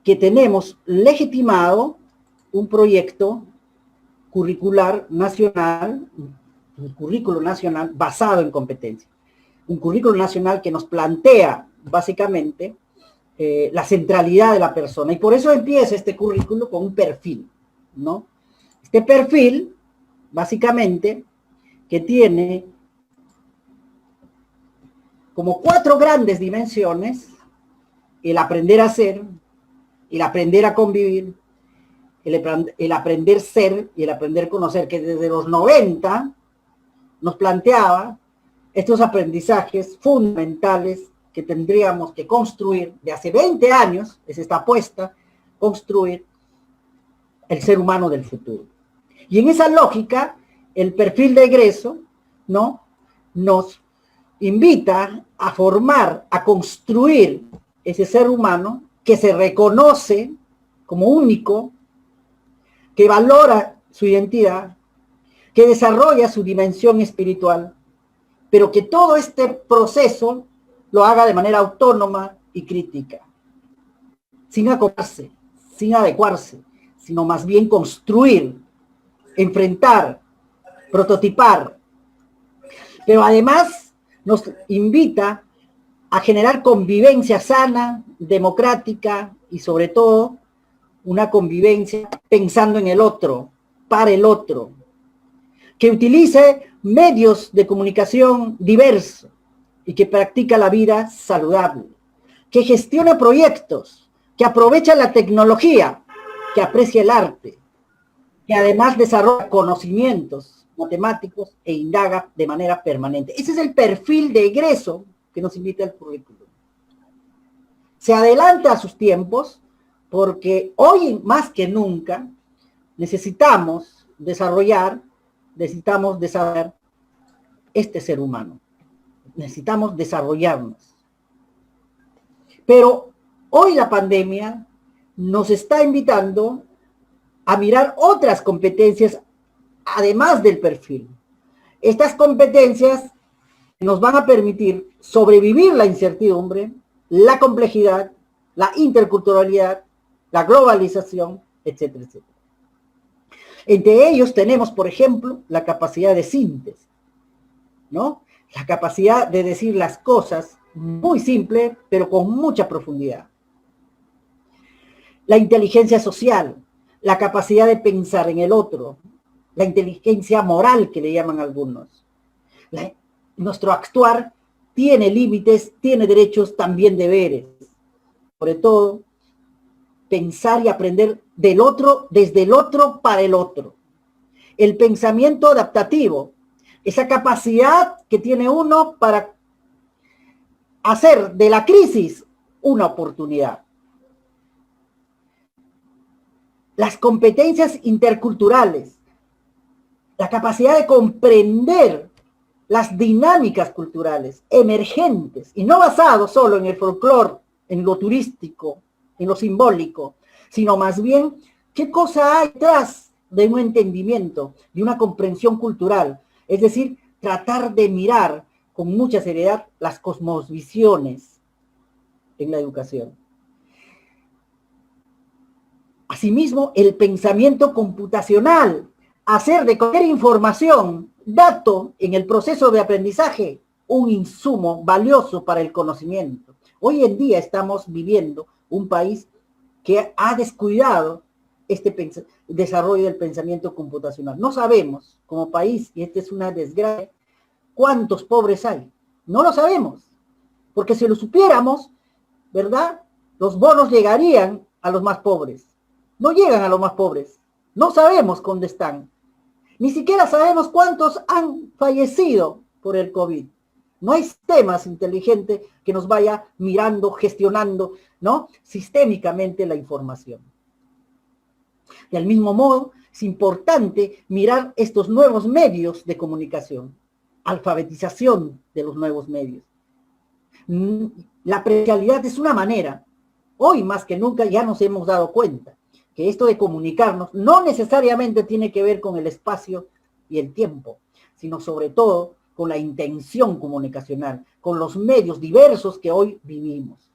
que tenemos legitimado un proyecto curricular nacional, un currículo nacional basado en competencia. Un currículo nacional que nos plantea, básicamente, la centralidad de la persona. Y por eso empieza este currículo con un perfil, ¿no? Este perfil, básicamente, que tiene como 4 grandes dimensiones: el aprender a ser, el aprender a convivir, el aprender ser y el aprender conocer, que desde los 90 nos planteaba estos aprendizajes fundamentales que tendríamos que construir de hace 20 años, es esta apuesta, construir el ser humano del futuro. Y en esa lógica, el perfil de egreso, ¿no?, nos invita a formar, a construir ese ser humano que se reconoce como único, que valora su identidad, que desarrolla su dimensión espiritual, pero que todo este proceso lo haga de manera autónoma y crítica, sin acoplarse, sin adecuarse, sino más bien construir, enfrentar, prototipar. Pero además nos invita a generar convivencia sana, democrática y sobre todo una convivencia pensando en el otro, para el otro, que utilice medios de comunicación diversos y que practica la vida saludable, que gestiona proyectos, que aprovecha la tecnología, que aprecia el arte, que además desarrolla conocimientos matemáticos e indaga de manera permanente. Ese es el perfil de egreso que nos invita el currículum. Se adelanta a sus tiempos porque hoy más que nunca necesitamos desarrollar este ser humano. Necesitamos desarrollarnos. Pero hoy la pandemia nos está invitando a mirar otras competencias además del perfil. Estas competencias nos van a permitir sobrevivir la incertidumbre, la complejidad, la interculturalidad, la globalización, etcétera, etcétera. Entre ellos tenemos, por ejemplo, la capacidad de síntesis, ¿no? La capacidad de decir las cosas muy simple, pero con mucha profundidad. La inteligencia social, la capacidad de pensar en el otro, la inteligencia moral que le llaman algunos. Nuestro actuar tiene límites, tiene derechos, también deberes. Sobre todo, pensar y aprender del otro, desde el otro para el otro. El pensamiento adaptativo, esa capacidad que tiene uno para hacer de la crisis una oportunidad. Las competencias interculturales, la capacidad de comprender las dinámicas culturales emergentes y no basado solo en el folclore, en lo turístico, en lo simbólico, sino más bien qué cosa hay detrás de un entendimiento, de una comprensión cultural. Es decir, tratar de mirar con mucha seriedad las cosmovisiones en la educación. Asimismo, el pensamiento computacional, hacer de cualquier información, dato en el proceso de aprendizaje, un insumo valioso para el conocimiento. Hoy en día estamos viviendo un país que ha descuidado este desarrollo del pensamiento computacional. No sabemos, como país, y esta es una desgracia, cuántos pobres hay. No lo sabemos, porque si lo supiéramos, ¿verdad?, los bonos llegarían a los más pobres. No llegan a los más pobres. No sabemos dónde están. Ni siquiera sabemos cuántos han fallecido por el COVID. No hay sistemas inteligentes que nos vaya mirando, gestionando, ¿no?, sistémicamente la información. Del mismo modo, es importante mirar estos nuevos medios de comunicación, alfabetización de los nuevos medios. La presencialidad es una manera. Hoy más que nunca ya nos hemos dado cuenta que esto de comunicarnos no necesariamente tiene que ver con el espacio y el tiempo, sino sobre todo con la intención comunicacional, con los medios diversos que hoy vivimos.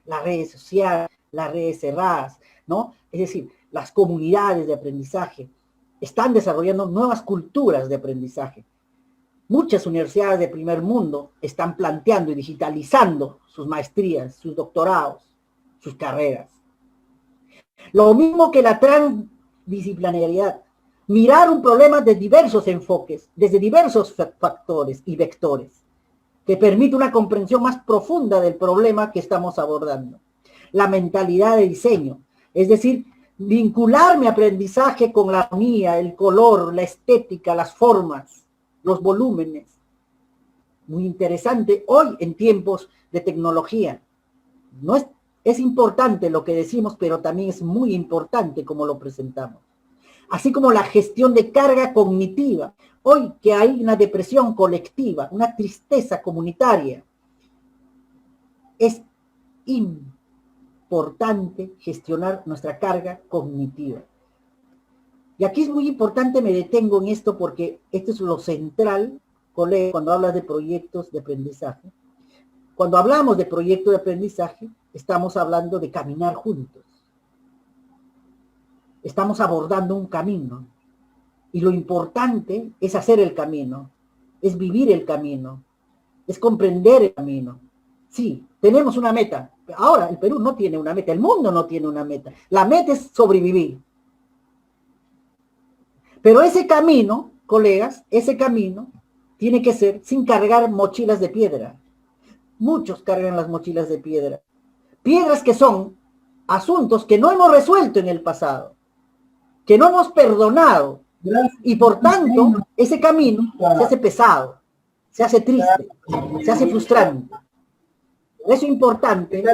Las redes sociales, las redes cerradas, ¿no? Es decir, las comunidades de aprendizaje están desarrollando nuevas culturas de aprendizaje. Muchas universidades de primer mundo están planteando y digitalizando sus maestrías, sus doctorados, sus carreras. Lo mismo que la transdisciplinariedad. Mirar un problema de diversos enfoques, desde diversos factores y vectores, que permite una comprensión más profunda del problema que estamos abordando. La mentalidad de diseño, es decir, vincular mi aprendizaje con la armonía, el color, la estética, las formas, los volúmenes. Muy interesante hoy en tiempos de tecnología. No es importante lo que decimos, pero también es muy importante cómo lo presentamos. Así como la gestión de carga cognitiva. Hoy que hay una depresión colectiva, una tristeza comunitaria, es importante gestionar nuestra carga cognitiva. Y aquí es muy importante, me detengo en esto porque esto es lo central, colega, cuando hablas de proyectos de aprendizaje. Cuando hablamos de proyectos de aprendizaje, estamos hablando de caminar juntos. Estamos abordando un camino. Y lo importante es hacer el camino, es vivir el camino, es comprender el camino. Sí, tenemos una meta. Ahora el Perú no tiene una meta, el mundo no tiene una meta. La meta es sobrevivir. Pero ese camino, colegas, ese camino tiene que ser sin cargar mochilas de piedra. Muchos cargan las mochilas de piedra. Piedras que son asuntos que no hemos resuelto en el pasado, que no hemos perdonado. Y por tanto, ese camino se hace pesado, se hace triste, se hace frustrante. Por eso es importante que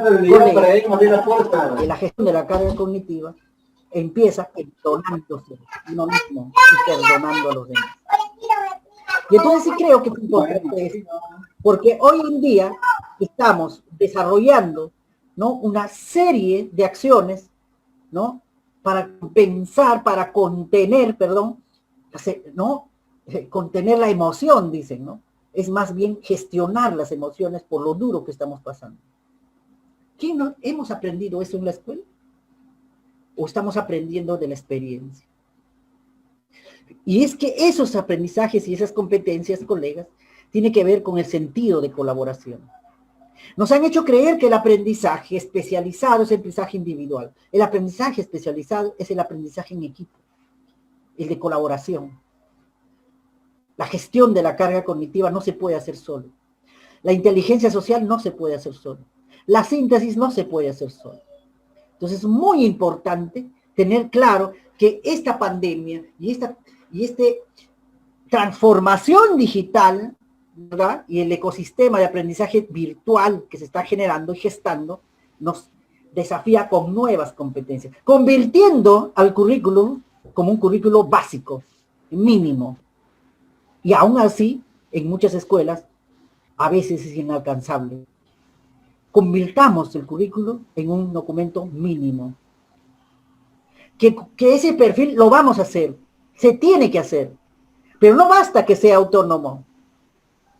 la gestión de la carga cognitiva empieza perdonándose uno mismo y perdonando a los demás. Y entonces sí creo que es importante esto, porque hoy en día estamos desarrollando, ¿no?, una serie de acciones, ¿no?, para pensar, para contener, ¿no? Contener la emoción, dicen, ¿no? Es más bien gestionar las emociones por lo duro que estamos pasando. ¿Qué no hemos aprendido eso en la escuela? ¿O estamos aprendiendo de la experiencia? Y es que esos aprendizajes y esas competencias, colegas, tienen que ver con el sentido de colaboración. Nos han hecho creer que el aprendizaje especializado es el aprendizaje individual. El aprendizaje especializado es el aprendizaje en equipo, el de colaboración. La gestión de la carga cognitiva no se puede hacer solo. La inteligencia social no se puede hacer solo. La síntesis no se puede hacer solo. Entonces es muy importante tener claro que esta pandemia y esta transformación digital, ¿verdad?, y el ecosistema de aprendizaje virtual que se está generando y gestando, nos desafía con nuevas competencias, convirtiendo al currículum como un currículo básico, mínimo. Y aún así, en muchas escuelas, a veces es inalcanzable. Convirtamos el currículo en un documento mínimo. Que ese perfil lo vamos a hacer, se tiene que hacer, pero no basta que sea autónomo,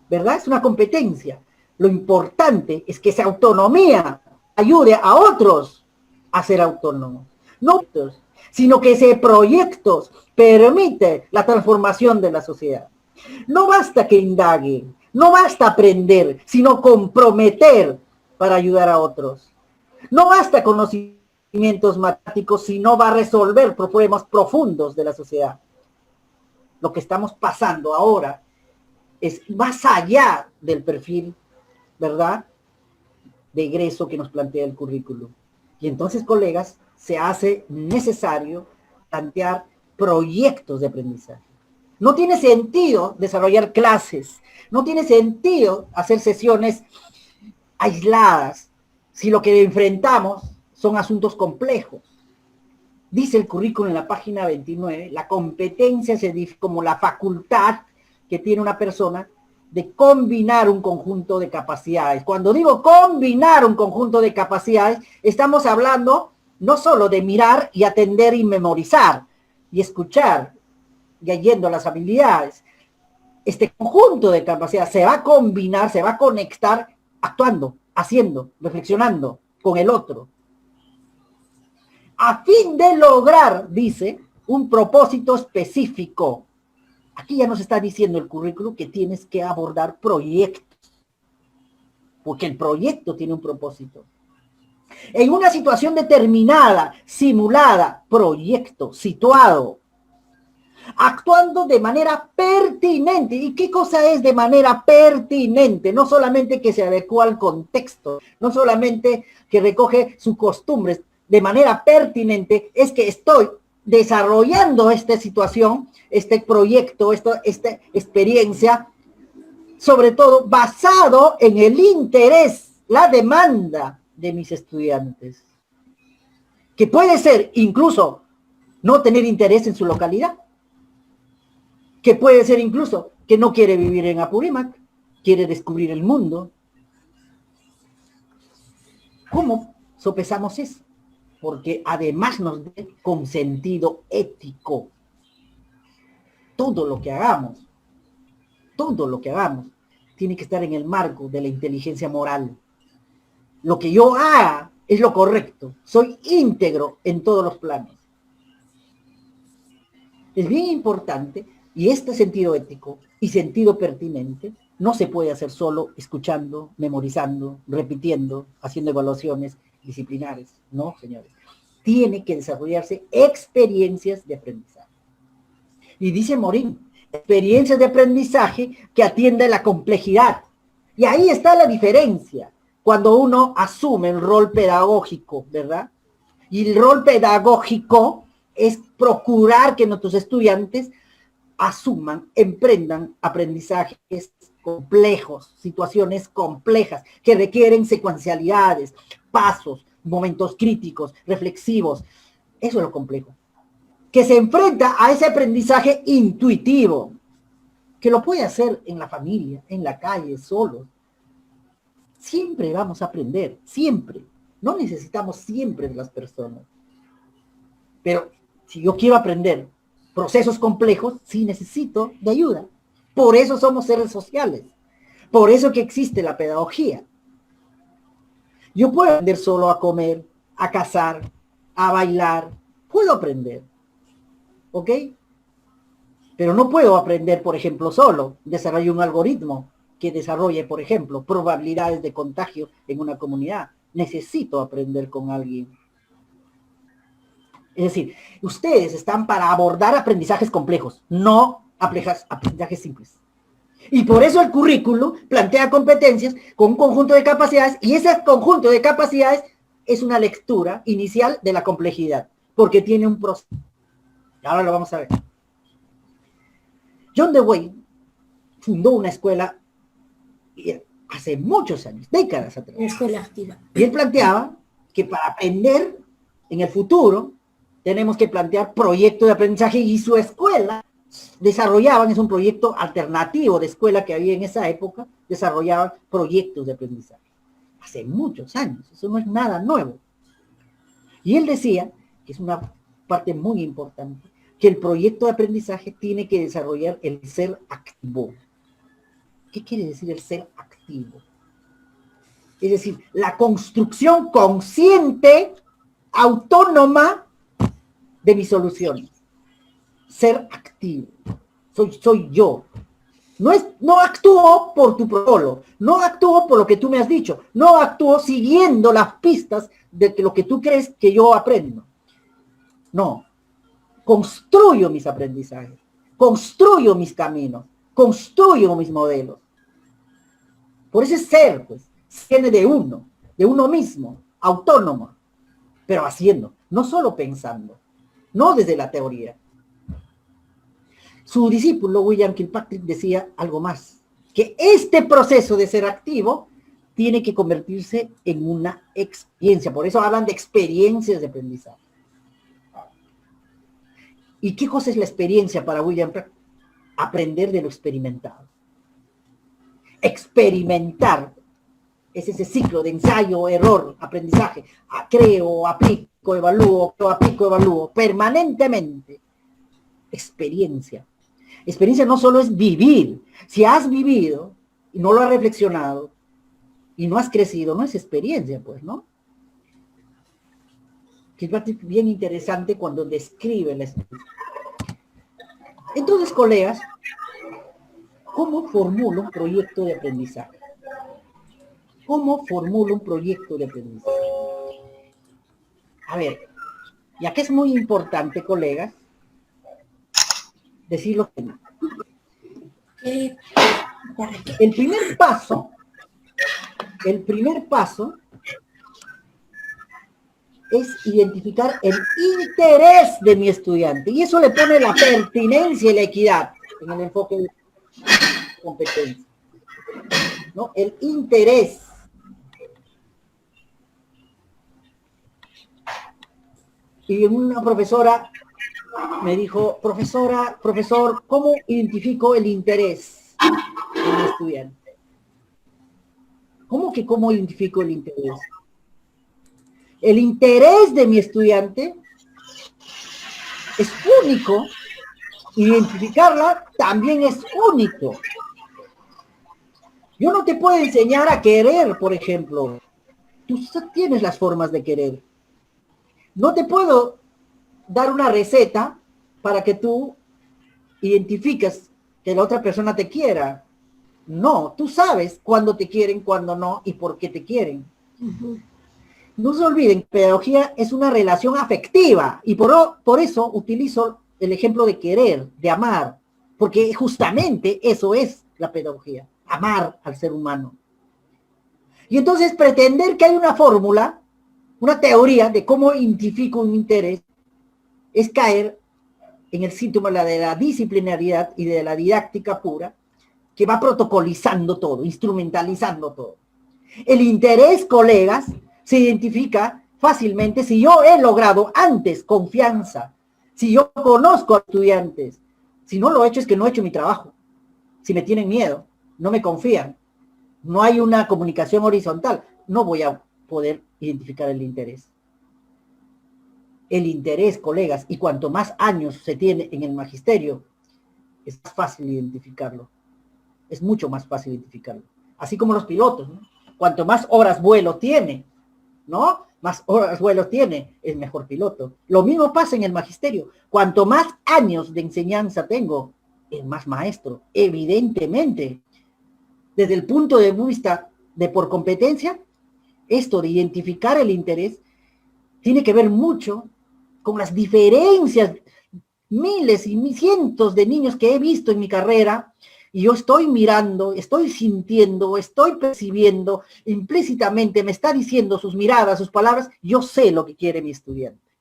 ¿verdad? Es una competencia. Lo importante es que esa autonomía ayude a otros a ser autónomos, no otros, sino que ese proyecto permite la transformación de la sociedad. No basta que indague, no basta aprender, sino comprometer para ayudar a otros. No basta conocimientos matemáticos si no va a resolver problemas profundos de la sociedad. Lo que estamos pasando ahora es más allá del perfil, ¿verdad?, de egreso que nos plantea el currículo. Y entonces, colegas, se hace necesario plantear proyectos de aprendizaje. No tiene sentido desarrollar clases, no tiene sentido hacer sesiones aisladas si lo que enfrentamos son asuntos complejos. Dice el currículum en la página 29, la competencia se define como la facultad que tiene una persona de combinar un conjunto de capacidades. Cuando digo combinar un conjunto de capacidades, estamos hablando no solo de mirar y atender y memorizar y escuchar y yendo las habilidades. Este conjunto de capacidades se va a combinar, se va a conectar actuando, haciendo, reflexionando con el otro. a fin de lograr, dice, un propósito específico. Aquí ya nos está diciendo el currículum que tienes que abordar proyectos, porque el proyecto tiene un propósito. En una situación determinada, simulada, proyecto, situado, actuando de manera pertinente. ¿Y qué cosa es de manera pertinente? No solamente que se adecua al contexto, no solamente que recoge sus costumbres, de manera pertinente es que estoy desarrollando esta situación, este proyecto, esta experiencia, sobre todo basado en el interés, la demanda de mis estudiantes, que puede ser incluso no tener interés en su localidad, que puede ser incluso que no quiere vivir en Apurímac, quiere descubrir el mundo. ¿Cómo sopesamos eso? Porque además nos da con sentido ético. Todo lo que hagamos, tiene que estar en el marco de la inteligencia moral. Lo que yo haga es lo correcto. Soy íntegro en todos los planos. Es bien importante, y este sentido ético y sentido pertinente no se puede hacer solo escuchando, memorizando, repitiendo, haciendo evaluaciones disciplinares. No, señores. Tiene que desarrollarse experiencias de aprendizaje. Y dice Morín, experiencias de aprendizaje que atienden la complejidad. Y ahí está la diferencia, cuando uno asume el rol pedagógico, ¿verdad? Y el rol pedagógico es procurar que nuestros estudiantes asuman, emprendan aprendizajes complejos, situaciones complejas, que requieren secuencialidades, pasos, momentos críticos, reflexivos. Eso es lo complejo. Que se enfrenta a ese aprendizaje intuitivo, que lo puede hacer en la familia, en la calle, solo. Siempre vamos a aprender, siempre. No necesitamos siempre de las personas. Pero si yo quiero aprender procesos complejos, sí necesito de ayuda. Por eso somos seres sociales. Por eso que existe la pedagogía. Yo puedo aprender solo a comer, a cazar, a bailar. Puedo aprender. ¿Ok? Pero no puedo aprender, por ejemplo, solo. Desarrollo un algoritmo que desarrolle, por ejemplo, probabilidades de contagio en una comunidad. Necesito aprender con alguien. Es decir, ustedes están para abordar aprendizajes complejos, no aprendizajes simples. Y por eso el currículo plantea competencias con un conjunto de capacidades, y ese conjunto de capacidades es una lectura inicial de la complejidad, porque tiene un proceso. Ahora lo vamos a ver. John Dewey fundó una escuela hace muchos años, décadas atrás. Una escuela activa. Y él planteaba que para aprender en el futuro tenemos que plantear proyectos de aprendizaje, y su escuela desarrollaban, es un proyecto alternativo de escuela que había en esa época, desarrollaban proyectos de aprendizaje. Hace muchos años, eso no es nada nuevo. Y él decía, que es una parte muy importante, que el proyecto de aprendizaje tiene que desarrollar el ser activo. ¿Qué quiere decir el ser activo? Es decir, la construcción consciente, autónoma de mis soluciones. Ser activo. Soy yo. No actúo por tu protocolo, no actúo por lo que tú me has dicho, no actúo siguiendo las pistas de lo que tú crees que yo aprendo. No. Construyo mis aprendizajes, construyo mis caminos, construyo mis modelos. Por ese ser, pues, viene de uno mismo, autónomo, pero haciendo, no solo pensando, no desde la teoría. Su discípulo William Kilpatrick decía algo más, que este proceso de ser activo tiene que convertirse en una experiencia. Por eso hablan de experiencias de aprendizaje. ¿Y qué cosa es la experiencia para William Kilpatrick? Aprender de lo experimentado. Experimentar es ese ciclo de ensayo, error, aprendizaje. Creo, aplico, evalúo, permanentemente. Experiencia. Experiencia no solo es vivir. Si has vivido y no lo has reflexionado y no has crecido, no es experiencia, pues, ¿no? que es bien interesante cuando describe la experiencia. Entonces, colegas, ¿cómo formulo un proyecto de aprendizaje? ¿Cómo formulo un proyecto de aprendizaje? A ver, ya que es muy importante, colegas, decirlo. El primer paso es identificar el interés de mi estudiante. Y eso le pone la pertinencia y la equidad en el enfoque de competencia, ¿no? El interés. Y una profesora me dijo, profesor, ¿cómo identifico el interés de mi estudiante? ¿Cómo identifico el interés? El interés de mi estudiante es único. Identificarla también es único. Yo no te puedo enseñar a querer, por ejemplo. Tú tienes las formas de querer. No te puedo dar una receta para que tú identifiques que la otra persona te quiera. No, tú sabes cuándo te quieren, cuándo no y por qué te quieren. No se olviden, pedagogía es una relación afectiva y por eso utilizo el ejemplo de querer, de amar, porque justamente eso es la pedagogía, amar al ser humano. Y entonces pretender que hay una fórmula, una teoría de cómo identifico un interés, es caer en el síntoma de la disciplinariedad y de la didáctica pura, que va protocolizando todo, instrumentalizando todo. El interés, colegas, se identifica fácilmente si yo he logrado antes confianza, si yo conozco a estudiantes. Si no lo he hecho es que no he hecho mi trabajo. Si me tienen miedo, no me confían, no hay una comunicación horizontal, no voy a poder identificar el interés. El interés, colegas, y cuanto más años se tiene en el magisterio, es más fácil identificarlo. Es mucho más fácil identificarlo. Así como los pilotos, ¿no? Cuanto más horas vuelo tiene, ¿no? Más horas vuelo tiene, es mejor piloto. Lo mismo pasa en el magisterio. Cuanto más años de enseñanza tengo, es más maestro. Evidentemente, desde el punto de vista de por competencia, esto de identificar el interés tiene que ver mucho con las diferencias, miles y cientos de niños que he visto en mi carrera, y yo estoy mirando, estoy sintiendo, estoy percibiendo, implícitamente me está diciendo sus miradas, sus palabras, yo sé lo que quiere mi estudiante.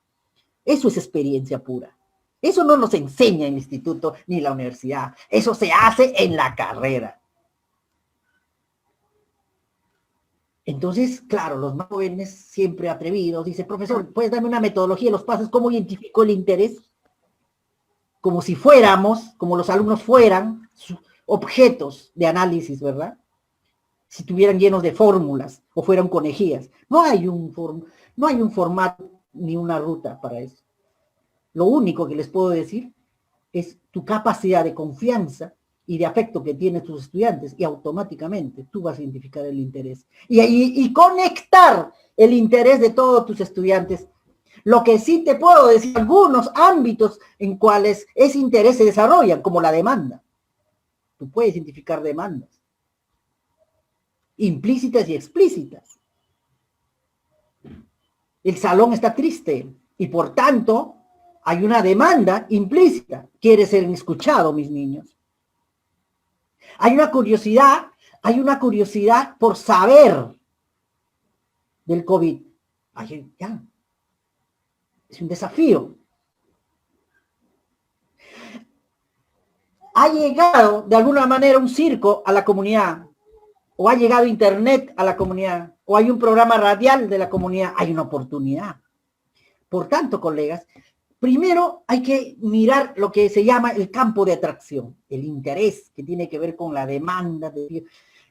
Eso es experiencia pura. Eso no nos enseña en el instituto ni en la universidad, eso se hace en la carrera. Entonces, claro, los más jóvenes, siempre atrevidos, dice, profesor, ¿puedes darme una metodología de los pasos? ¿Cómo identifico el interés? Como si fuéramos, como los alumnos fueran objetos de análisis, ¿verdad? Si estuvieran llenos de fórmulas o fueran conejías. No hay un formato ni una ruta para eso. Lo único que les puedo decir es tu capacidad de confianza y de afecto que tienen tus estudiantes, y automáticamente tú vas a identificar el interés. Y conectar el interés de todos tus estudiantes. Lo que sí te puedo decir, algunos ámbitos en cuales ese interés se desarrollan, como la demanda. Tú puedes identificar demandas, implícitas y explícitas. El salón está triste y por tanto hay una demanda implícita. Quiere ser escuchado, mis niños. Hay una curiosidad por saber del COVID. Ya. Es un desafío. Ha llegado de alguna manera un circo a la comunidad, o ha llegado internet a la comunidad, o hay un programa radial de la comunidad, hay una oportunidad. Por tanto, colegas, primero hay que mirar lo que se llama el campo de atracción, el interés que tiene que ver con la demanda.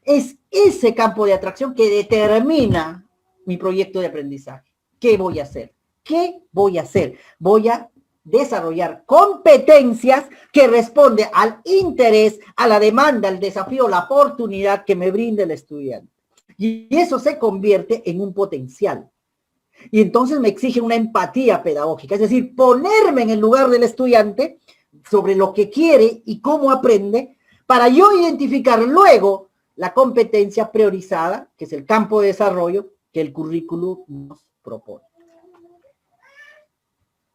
Es ese campo de atracción que determina mi proyecto de aprendizaje. ¿Qué voy a hacer? ¿Qué voy a hacer? Voy a desarrollar competencias que responden al interés, a la demanda, al desafío, la oportunidad que me brinda el estudiante. Y eso se convierte en un potencial. Y entonces me exige una empatía pedagógica, es decir, ponerme en el lugar del estudiante sobre lo que quiere y cómo aprende, para yo identificar luego la competencia priorizada, que es el campo de desarrollo que el currículum nos propone.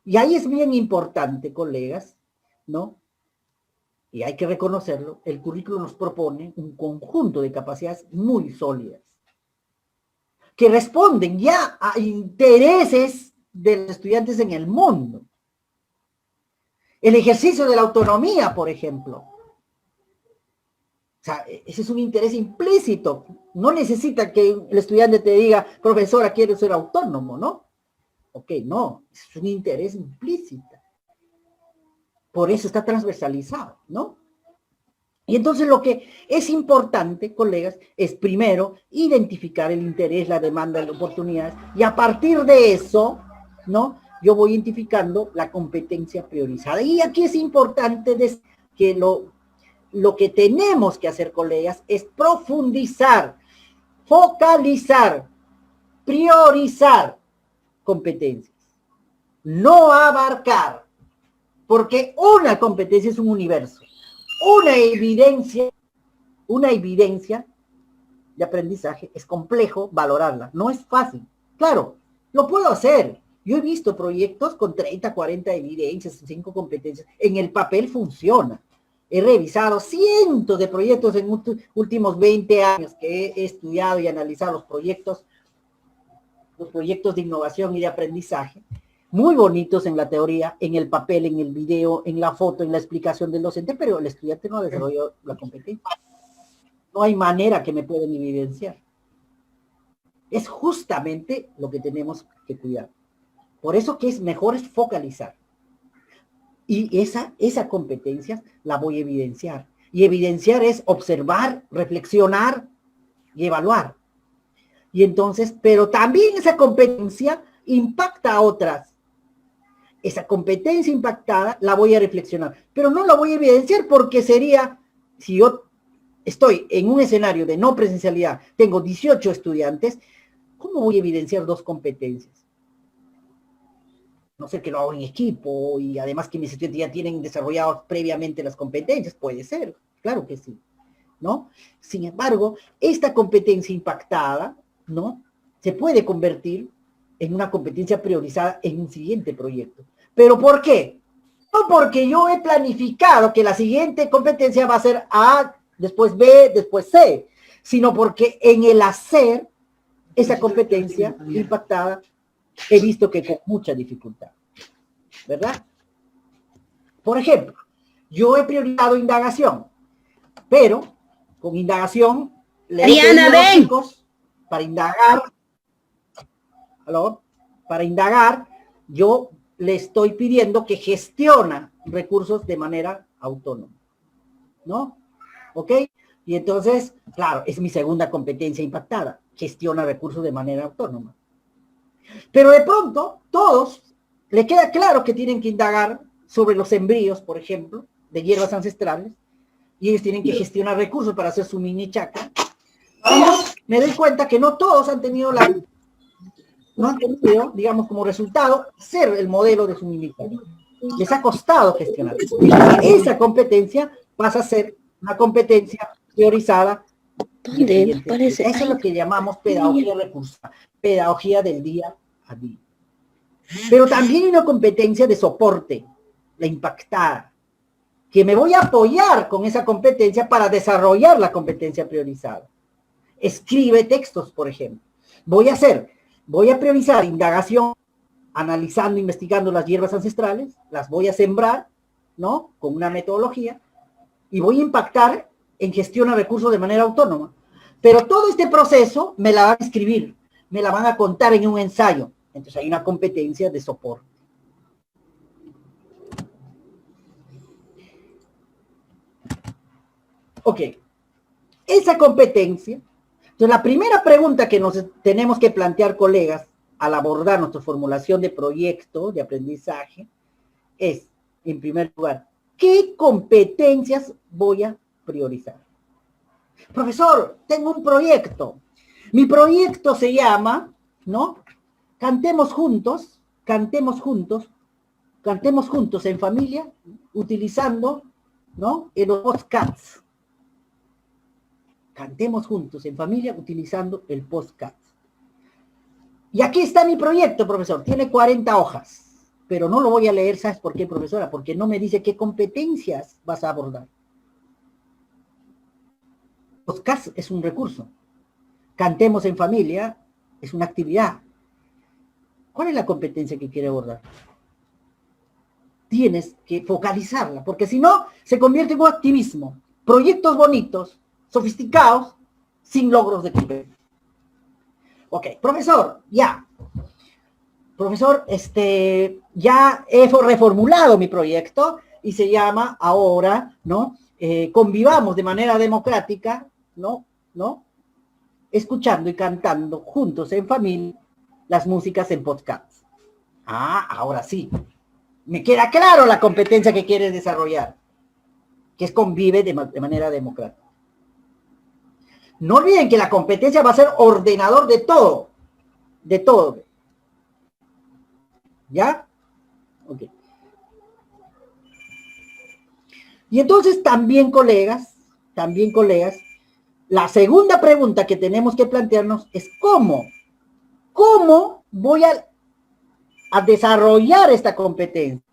Y ahí es bien importante, colegas, ¿no? Y hay que reconocerlo, el currículum nos propone un conjunto de capacidades muy sólidas, que responden ya a intereses de los estudiantes en el mundo. El ejercicio de la autonomía, por ejemplo. O sea, ese es un interés implícito. No necesita que el estudiante te diga, profesora, quiero ser autónomo, ¿no? Ok, no, es un interés implícito. Por eso está transversalizado, ¿no? Y entonces lo que es importante, colegas, es primero identificar el interés, la demanda, las oportunidades, y a partir de eso, ¿no? Yo voy identificando la competencia priorizada. Y aquí es importante que lo que tenemos que hacer, colegas, es profundizar, focalizar, priorizar competencias. No abarcar, porque una competencia es un universo. Una evidencia de aprendizaje es complejo valorarla, no es fácil. Claro, lo puedo hacer. Yo he visto proyectos con 30, 40 evidencias, 5 competencias. En el papel funciona. He revisado cientos de proyectos en últimos 20 años que he estudiado y analizado los proyectos de innovación y de aprendizaje. Muy bonitos en la teoría, en el papel, en el video, en la foto, en la explicación del docente, pero el estudiante no desarrolló la competencia. No hay manera que me puedan evidenciar. Es justamente lo que tenemos que cuidar. Por eso que es mejor es focalizar. Y esa competencia la voy a evidenciar. Y evidenciar es observar, reflexionar y evaluar. Y entonces, pero también esa competencia impacta a otras. Esa competencia impactada la voy a reflexionar, pero no la voy a evidenciar porque sería, si yo estoy en un escenario de no presencialidad, tengo 18 estudiantes, ¿cómo voy a evidenciar 2 competencias? No sé, que lo hago en equipo y además que mis estudiantes ya tienen desarrollados previamente las competencias, puede ser, claro que sí, ¿no? Sin embargo, esta competencia impactada, ¿no? Se puede convertir en una competencia priorizada en un siguiente proyecto. ¿Pero por qué? No porque yo he planificado que la siguiente competencia va a ser A, después B, después C, sino porque en el hacer esa competencia impactada he visto que con mucha dificultad, ¿verdad? Por ejemplo, yo he priorizado indagación, pero con indagación le he pedido a los chicos para indagar, ¿aló? Para indagar, yo le estoy pidiendo que gestiona recursos de manera autónoma, ¿no? ¿Ok? Y entonces, claro, es mi segunda competencia impactada, gestiona recursos de manera autónoma. Pero de pronto, todos le queda claro que tienen que indagar sobre los embrios, por ejemplo, de hierbas ancestrales, y ellos tienen que gestionar recursos para hacer su mini chacra. Me doy cuenta que no todos han tenido digamos, como resultado, ser el modelo de su mini chacra. Les ha costado gestionar. Esa competencia pasa a ser una competencia priorizada. ¿Dónde aparece? Eso es lo que llamamos pedagogía recursiva, pedagogía del día a día. Pero también hay una competencia de soporte, la impactada, que me voy a apoyar con esa competencia para desarrollar la competencia priorizada. Escribe textos, por ejemplo. Voy a priorizar indagación, analizando, investigando las hierbas ancestrales, las voy a sembrar, ¿no? Con una metodología, y voy a impactar en gestión de recursos de manera autónoma. Pero todo este proceso me la van a escribir, me la van a contar en un ensayo. Entonces hay una competencia de soporte. Ok, esa competencia. Entonces la primera pregunta que nos tenemos que plantear, colegas, al abordar nuestra formulación de proyecto de aprendizaje, es, en primer lugar, ¿qué competencias voy a priorizar? Profesor, tengo un proyecto. Mi proyecto se llama, ¿no? cantemos juntos, cantemos juntos, cantemos juntos en familia, utilizando, ¿no?, en los podcasts. Cantemos juntos en familia utilizando el podcast. Y aquí está mi proyecto, profesor. Tiene 40 hojas, pero no lo voy a leer. ¿Sabes por qué, profesora? Porque no me dice qué competencias vas a abordar. Podcast es un recurso. Cantemos en familia es una actividad. ¿Cuál es la competencia que quiere abordar? Tienes que focalizarla, porque si no, se convierte en un activismo. Proyectos bonitos, sofisticados, sin logros de competencia. Ok, profesor, ya. Profesor, ya he reformulado mi proyecto y se llama ahora, ¿no? Convivamos de manera democrática, ¿no? Escuchando y cantando juntos en familia las músicas en podcast. Ah, ahora sí. Me queda claro la competencia que quieres desarrollar, que es convive de manera democrática. No olviden que la competencia va a ser ordenador de todo. De todo. ¿Ya? Ok. Y entonces también, colegas, la segunda pregunta que tenemos que plantearnos es ¿cómo? ¿Cómo voy a desarrollar esta competencia?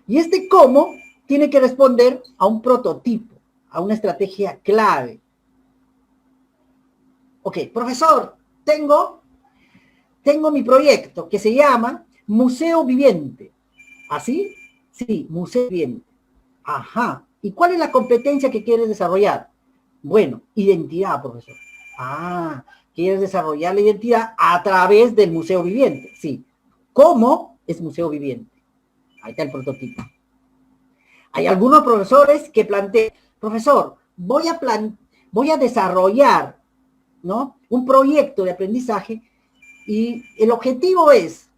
Y este cómo tiene que responder a un prototipo, a una estrategia clave. Ok, profesor, tengo mi proyecto que se llama Museo Viviente. ¿Así? Sí, Museo Viviente. Ajá. ¿Y cuál es la competencia que quieres desarrollar? Bueno, identidad, profesor. Ah, quieres desarrollar la identidad a través del Museo Viviente. Sí. ¿Cómo es Museo Viviente? Ahí está el prototipo. Hay algunos profesores que plantean, profesor, voy a desarrollar, ¿no?, un proyecto de aprendizaje y el objetivo es,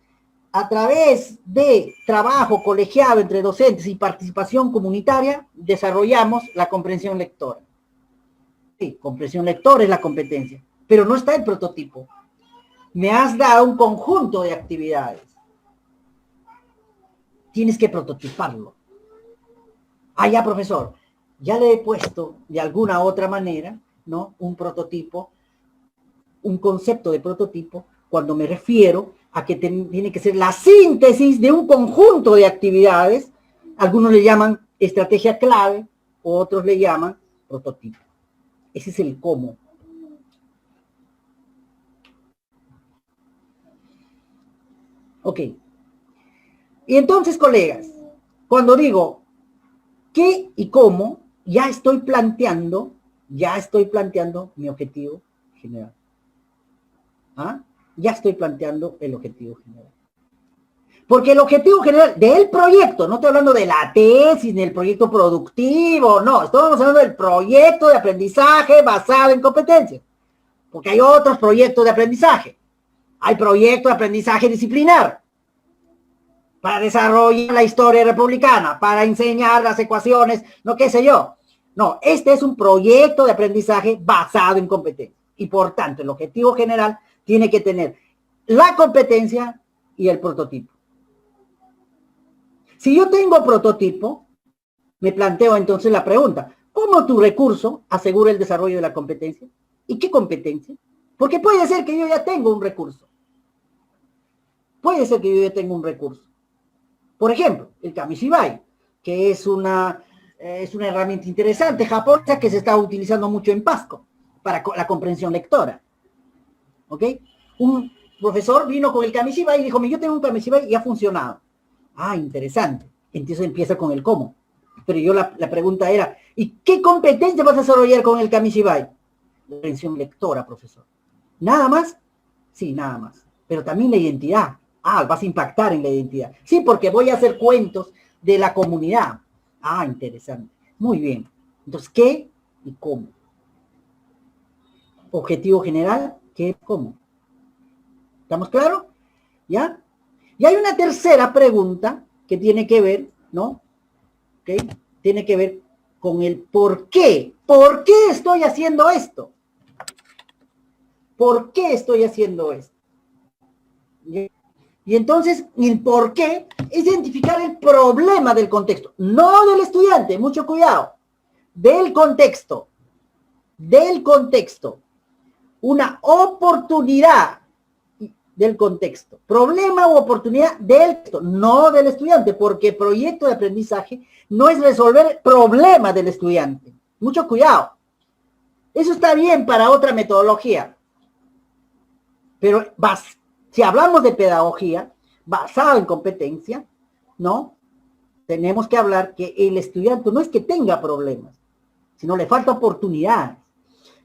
a través de trabajo colegiado entre docentes y participación comunitaria, desarrollamos la comprensión lectora. Sí, comprensión lectora es la competencia, pero no está el prototipo. Me has dado un conjunto de actividades. Tienes que prototiparlo. Ah, ya, profesor, ya le he puesto de alguna u otra manera, ¿no?, un prototipo, un concepto de prototipo, cuando me refiero a que tiene que ser la síntesis de un conjunto de actividades. Algunos le llaman estrategia clave, otros le llaman prototipo. Ese es el cómo. Ok. Y entonces, colegas, cuando digo qué y cómo, ya estoy planteando mi objetivo general. ¿Ah? Ya estoy planteando el objetivo general. Porque el objetivo general del proyecto, no estoy hablando de la tesis, ni el proyecto productivo, no, estamos hablando del proyecto de aprendizaje basado en competencias. Porque hay otros proyectos de aprendizaje. Hay proyectos de aprendizaje disciplinar, para desarrollar la historia republicana, para enseñar las ecuaciones, no qué sé yo. No, este es un proyecto de aprendizaje basado en competencias. Y por tanto, el objetivo general tiene que tener la competencia y el prototipo. Si yo tengo prototipo, me planteo entonces la pregunta, ¿cómo tu recurso asegura el desarrollo de la competencia? ¿Y qué competencia? Porque puede ser que yo ya tengo un recurso. Puede ser que yo ya tenga un recurso. Por ejemplo, el Kamishibai, que es una herramienta interesante japonesa que se está utilizando mucho en PASCO para la comprensión lectora. ¿Ok? Un profesor vino con el Kamishibai y dijo, yo tengo un Kamishibai y ha funcionado. Ah, interesante. Entonces empieza con el cómo. Pero yo la pregunta era, ¿y qué competencia vas a desarrollar con el Kamishibai? Comprensión lectora, profesor. ¿Nada más? Sí, nada más. Pero también la identidad. Ah, vas a impactar en la identidad. Sí, porque voy a hacer cuentos de la comunidad. Ah, interesante. Muy bien. Entonces, ¿qué y cómo? Objetivo general, ¿qué, cómo? ¿Estamos claros? ¿Ya? Y hay una tercera pregunta que tiene que ver, ¿no? ¿Ok? Tiene que ver con el por qué. ¿Por qué estoy haciendo esto? ¿Por qué estoy haciendo esto? Y entonces, el por qué es identificar el problema del contexto, no del estudiante, mucho cuidado, del contexto, una oportunidad del contexto, problema u oportunidad del contexto, no del estudiante, porque proyecto de aprendizaje no es resolver problema del estudiante. Mucho cuidado. Eso está bien para otra metodología, pero si hablamos de pedagogía basada en competencia, ¿no? Tenemos que hablar que el estudiante no es que tenga problemas, sino le falta oportunidades.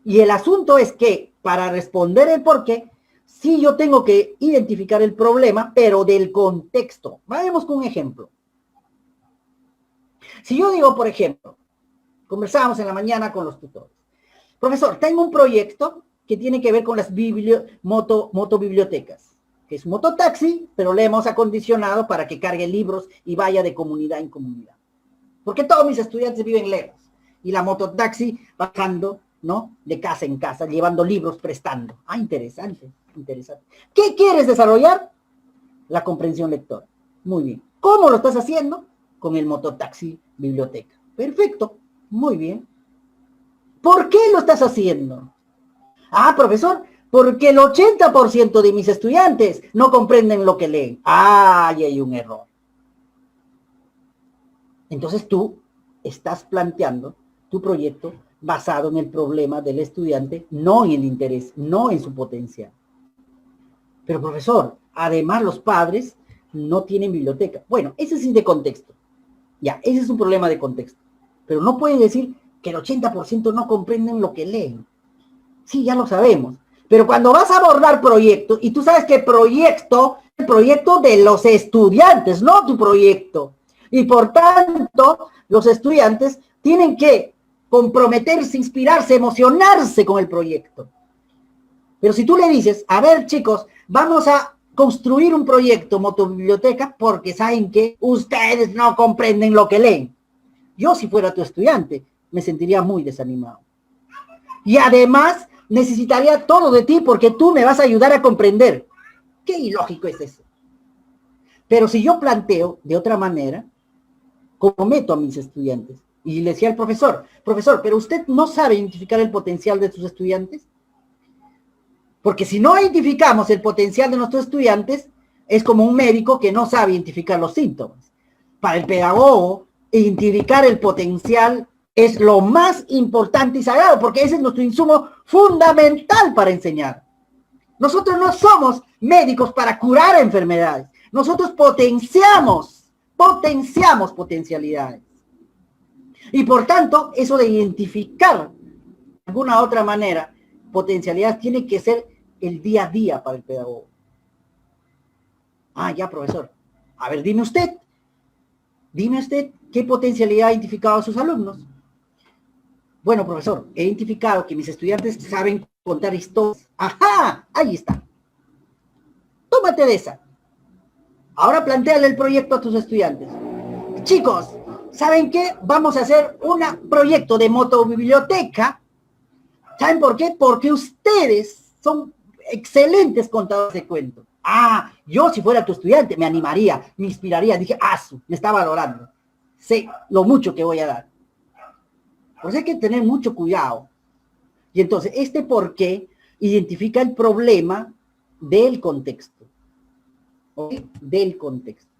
Y el asunto es que para responder el por qué, sí yo tengo que identificar el problema, pero del contexto. Vayamos con un ejemplo. Si yo digo, por ejemplo, conversábamos en la mañana con los tutores. Profesor, tengo un proyecto que tiene que ver con las motobibliotecas, que es un mototaxi, pero le hemos acondicionado para que cargue libros y vaya de comunidad en comunidad. Porque todos mis estudiantes viven lejos. Y la mototaxi bajando, ¿no? De casa en casa, llevando libros, prestando. Ah, interesante, interesante. ¿Qué quieres desarrollar? La comprensión lectora. Muy bien. ¿Cómo lo estás haciendo? Con el mototaxi biblioteca. Perfecto, muy bien. ¿Por qué lo estás haciendo? Ah, profesor, porque el 80% de mis estudiantes no comprenden lo que leen. Ah, y hay un error. Entonces tú estás planteando tu proyecto basado en el problema del estudiante, no en el interés, no en su potencial. Pero profesor, además los padres no tienen biblioteca. Bueno, ese sí de contexto. Ya, ese es un problema de contexto. Pero no pueden decir que el 80% no comprenden lo que leen. Sí, ya lo sabemos. Pero cuando vas a abordar proyectos, y tú sabes que el proyecto de los estudiantes, no tu proyecto. Y por tanto, los estudiantes tienen que comprometerse, inspirarse, emocionarse con el proyecto. Pero si tú le dices, a ver chicos, vamos a construir un proyecto motobiblioteca porque saben que ustedes no comprenden lo que leen. Yo si fuera tu estudiante, me sentiría muy desanimado. Y además necesitaría todo de ti porque tú me vas a ayudar a comprender. Qué ilógico es eso. Pero si yo planteo de otra manera, como meto a mis estudiantes, y le decía al profesor, pero usted no sabe identificar el potencial de sus estudiantes. Porque si no identificamos el potencial de nuestros estudiantes, es como un médico que no sabe identificar los síntomas. Para el pedagogo, identificar el potencial es lo más importante y sagrado, porque ese es nuestro insumo fundamental para enseñar. Nosotros no somos médicos para curar enfermedades. Nosotros potenciamos potencialidades. Y por tanto, eso de identificar de alguna otra manera potencialidades tiene que ser el día a día para el pedagogo. Ah, ya, profesor. A ver, dime usted qué potencialidad ha identificado a sus alumnos. Bueno, profesor, he identificado que mis estudiantes saben contar historias. ¡Ajá! Ahí está. Tómate de esa. Ahora plantéale el proyecto a tus estudiantes. Chicos, ¿saben qué? Vamos a hacer un proyecto de motobiblioteca. ¿Saben por qué? Porque ustedes son excelentes contadores de cuentos. Ah, yo si fuera tu estudiante me animaría, me inspiraría. Dije, me está valorando. Sé lo mucho que voy a dar. Pues hay que tener mucho cuidado. Y entonces, este por qué identifica el problema del contexto. ¿Okay? Del contexto.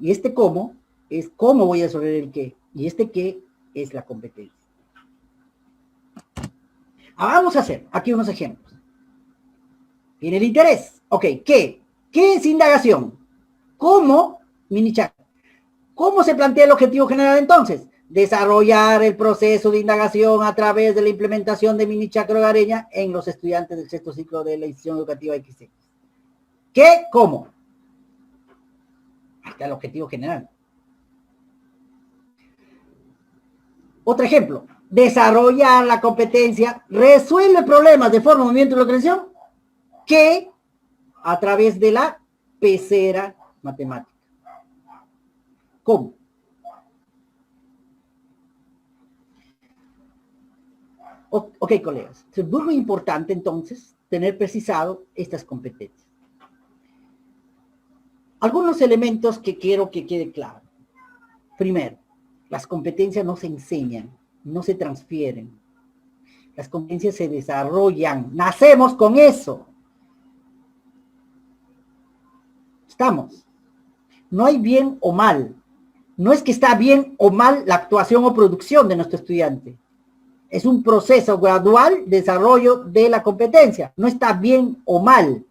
Y este cómo es cómo voy a resolver el qué. Y este qué es la competencia. Vamos a hacer aquí unos ejemplos. Tiene el interés. Ok, ¿qué? ¿Qué es indagación? ¿Cómo? Mini-chat. ¿Cómo se plantea el objetivo general entonces? Desarrollar el proceso de indagación a través de la implementación de mini-chacra hogareña en los estudiantes del sexto ciclo de la institución educativa XX. ¿Qué? ¿Cómo? Ahí está el objetivo general. Otro ejemplo. Desarrollar la competencia, resuelve problemas de forma, movimiento y localización que a través de la pecera matemática. ¿Cómo? Ok, colegas. Es muy importante entonces tener precisado estas competencias. Algunos elementos que quiero que quede claro. Primero, las competencias no se enseñan, no se transfieren. Las competencias se desarrollan. Nacemos con eso. Estamos. No hay bien o mal. No es que está bien o mal la actuación o producción de nuestro estudiante. Es un proceso gradual de desarrollo de la competencia. No está bien o mal.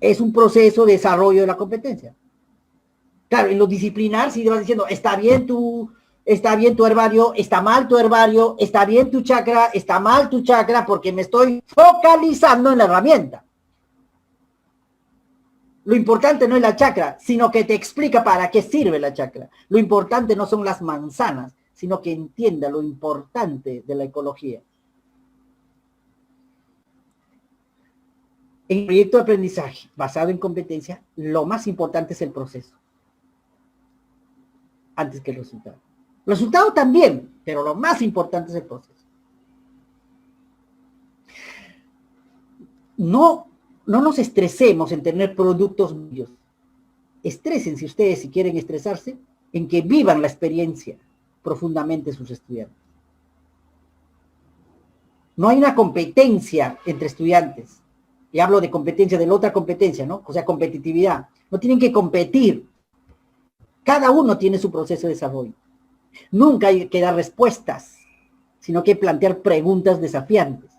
Es un proceso de desarrollo de la competencia. Claro, en lo disciplinar, si te vas diciendo, está bien tu herbario, está mal tu herbario, está bien tu chakra, está mal tu chakra, porque me estoy focalizando en la herramienta. Lo importante no es la chakra, sino que te explica para qué sirve la chakra. Lo importante no son las manzanas, sino que entienda lo importante de la ecología. En el proyecto de aprendizaje basado en competencia, lo más importante es el proceso, antes que el resultado. El resultado también, pero lo más importante es el proceso. No nos estresemos en tener productos bellos. Estrésense ustedes, si quieren estresarse, en que vivan la experiencia profundamente sus estudiantes. No hay una competencia entre estudiantes. Y hablo de competencia, de la otra competencia, ¿no? O sea, competitividad. No tienen que competir. Cada uno tiene su proceso de desarrollo. Nunca hay que dar respuestas, sino que plantear preguntas desafiantes.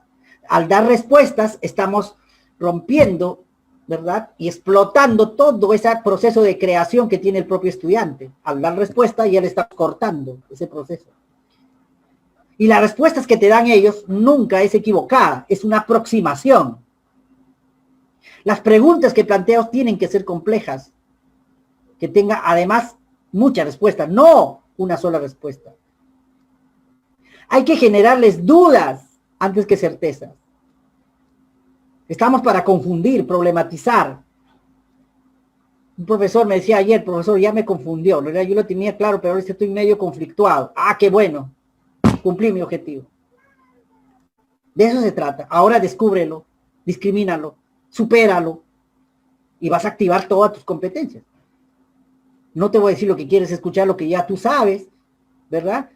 Al dar respuestas, estamos rompiendo, ¿verdad? Y explotando todo ese proceso de creación que tiene el propio estudiante. Al dar respuesta, ya le está cortando ese proceso. Y las respuestas que te dan ellos nunca es equivocada, es una aproximación. Las preguntas que planteo tienen que ser complejas, que tenga además muchas respuestas, no una sola respuesta. Hay que generarles dudas antes que certezas. Estamos para confundir, problematizar. Un profesor me decía ayer, profesor, ya me confundió. En realidad yo lo tenía claro, pero ahora estoy medio conflictuado. Ah, qué bueno. Cumplí mi objetivo. De eso se trata. Ahora descúbrelo, discrimínalo, supéralo y vas a activar todas tus competencias. No te voy a decir lo que quieres escuchar, lo que ya tú sabes, ¿verdad?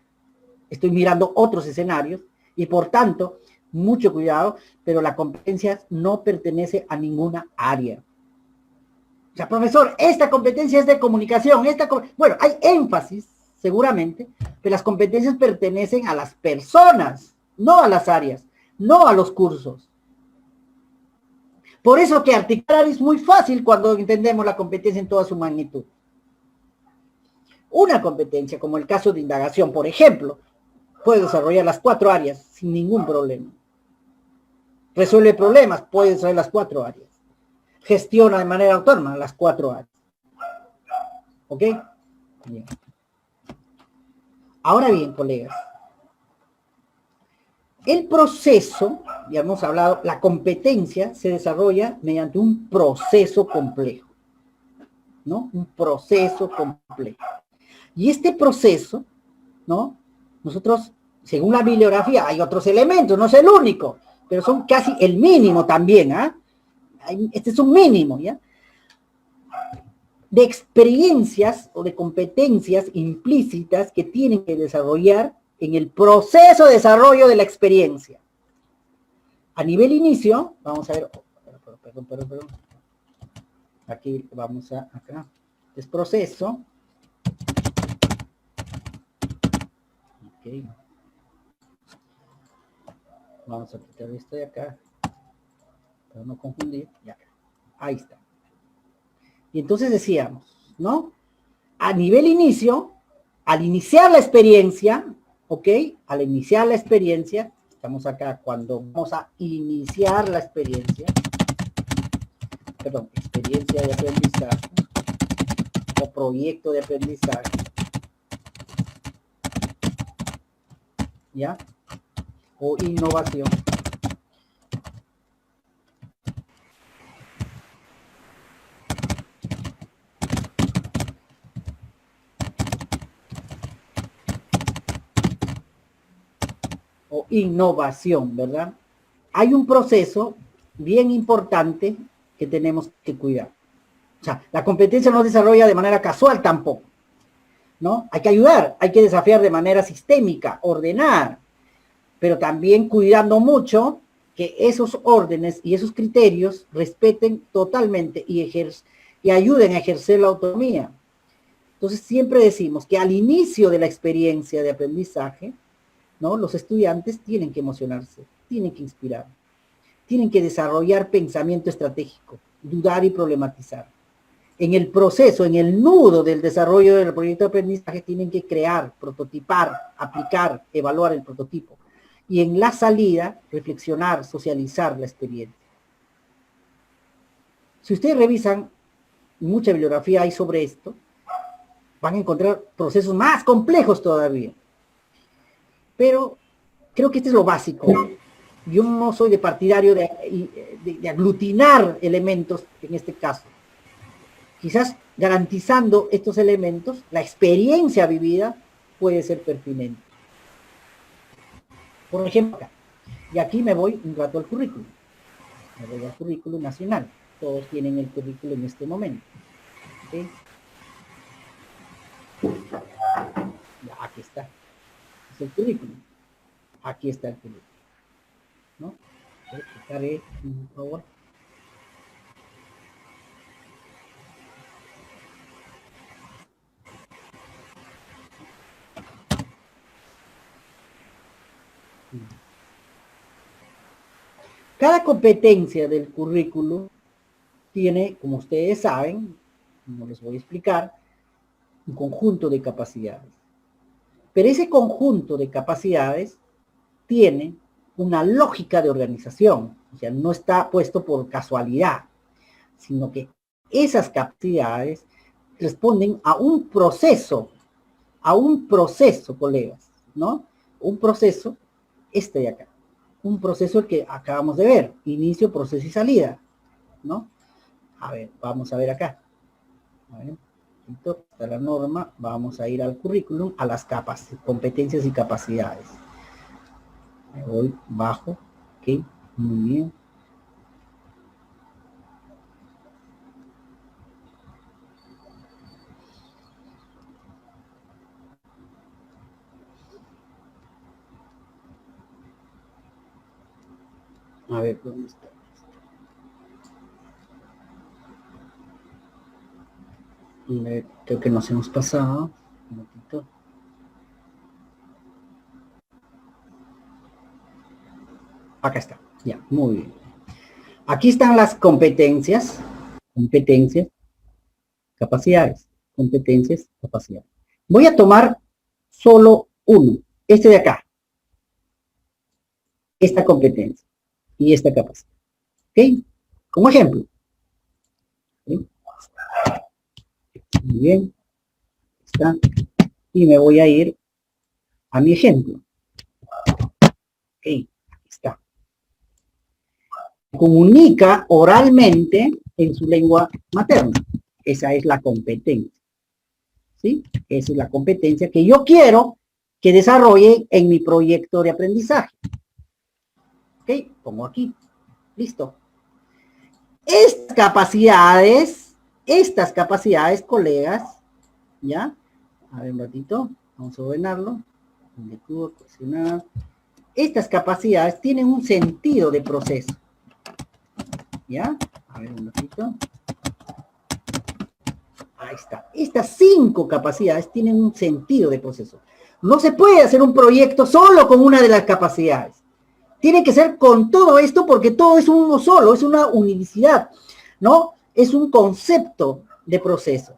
Estoy mirando otros escenarios y por tanto, mucho cuidado, pero la competencia no pertenece a ninguna área. O sea, profesor, esta competencia es de comunicación, bueno, hay énfasis, seguramente, pero las competencias pertenecen a las personas, no a las áreas, no a los cursos. Por eso que articular es muy fácil cuando entendemos la competencia en toda su magnitud. Una competencia, como el caso de indagación, por ejemplo, puede desarrollar las 4 áreas sin ningún problema. Resuelve problemas, puede desarrollar las 4 áreas. Gestiona de manera autónoma las 4 áreas. ¿Ok? Bien. Ahora bien, colegas, el proceso, ya hemos hablado, la competencia se desarrolla mediante un proceso complejo, ¿no? Un proceso complejo. Y este proceso, ¿no? Nosotros, según la bibliografía, hay otros elementos, no es el único, pero son casi el mínimo también, ¿ah? Este es un mínimo, ¿ya? De experiencias o de competencias implícitas que tienen que desarrollar en el proceso de desarrollo de la experiencia. A nivel inicio, vamos a ver, perdón. Aquí vamos a, acá, es proceso. Ok. Vamos a quitar esto de acá, para no confundir, ya, ahí está. Y entonces decíamos, ¿no? A nivel inicio, al iniciar la experiencia, ¿ok? Al iniciar la experiencia, estamos acá cuando vamos a iniciar la experiencia, perdón, experiencia de aprendizaje o proyecto de aprendizaje, ¿ya? O innovación. O innovación, ¿verdad? Hay un proceso bien importante que tenemos que cuidar. O sea, la competencia no se desarrolla de manera casual tampoco, ¿no? Hay que ayudar, hay que desafiar de manera sistémica, ordenar, pero también cuidando mucho que esos órdenes y esos criterios respeten totalmente y ayuden a ejercer la autonomía. Entonces siempre decimos que al inicio de la experiencia de aprendizaje, ¿no? Los estudiantes tienen que emocionarse, tienen que inspirar, tienen que desarrollar pensamiento estratégico, dudar y problematizar. En el proceso, en el nudo del desarrollo del proyecto de aprendizaje, tienen que crear, prototipar, aplicar, evaluar el prototipo. Y en la salida, reflexionar, socializar la experiencia. Si ustedes revisan, mucha bibliografía hay sobre esto, van a encontrar procesos más complejos todavía. Pero creo que este es lo básico. Yo no soy de partidario de aglutinar elementos en este caso. Quizás garantizando estos elementos, la experiencia vivida puede ser pertinente. Por ejemplo, acá. Y aquí me voy un rato al currículum. Me voy al currículum nacional. Todos tienen el currículum en este momento. ¿Sí? Ya, aquí está. Es el currículum. Aquí está el currículum. ¿No? Quitaré, por favor. Cada competencia del currículum tiene, como ustedes saben, no les voy a explicar, un conjunto de capacidades. Pero ese conjunto de capacidades tiene una lógica de organización, o sea, no está puesto por casualidad, sino que esas capacidades responden a un proceso, colegas, ¿no? Un proceso, este de acá, un proceso que acabamos de ver, inicio, proceso y salida, ¿no? A ver, vamos a ver acá. A ver, está la norma, vamos a ir al currículum, a las competencias y capacidades. Me voy bajo, ok, muy bien. A ver, ¿dónde está? Creo que nos hemos pasado. Un momentito. Acá está, ya, muy bien. Aquí están las competencias, capacidades, competencias, capacidades. Voy a tomar solo uno, este de acá, esta competencia y esta capacidad, ¿ok? Como ejemplo. ¿Sí? Muy bien, está. Y me voy a ir a mi ejemplo. Ok, aquí está. Comunica oralmente en su lengua materna. Esa es la competencia. ¿Sí? Esa es la competencia que yo quiero que desarrolle en mi proyecto de aprendizaje. Ok, pongo aquí. Listo. Estas capacidades, colegas, ¿ya? A ver un ratito, vamos a ordenarlo. Estas capacidades tienen un sentido de proceso. ¿Ya? A ver un ratito. Ahí está. Estas 5 capacidades tienen un sentido de proceso. No se puede hacer un proyecto solo con una de las capacidades. Tiene que ser con todo esto porque todo es uno solo, es una unicidad, ¿no? Es un concepto de proceso.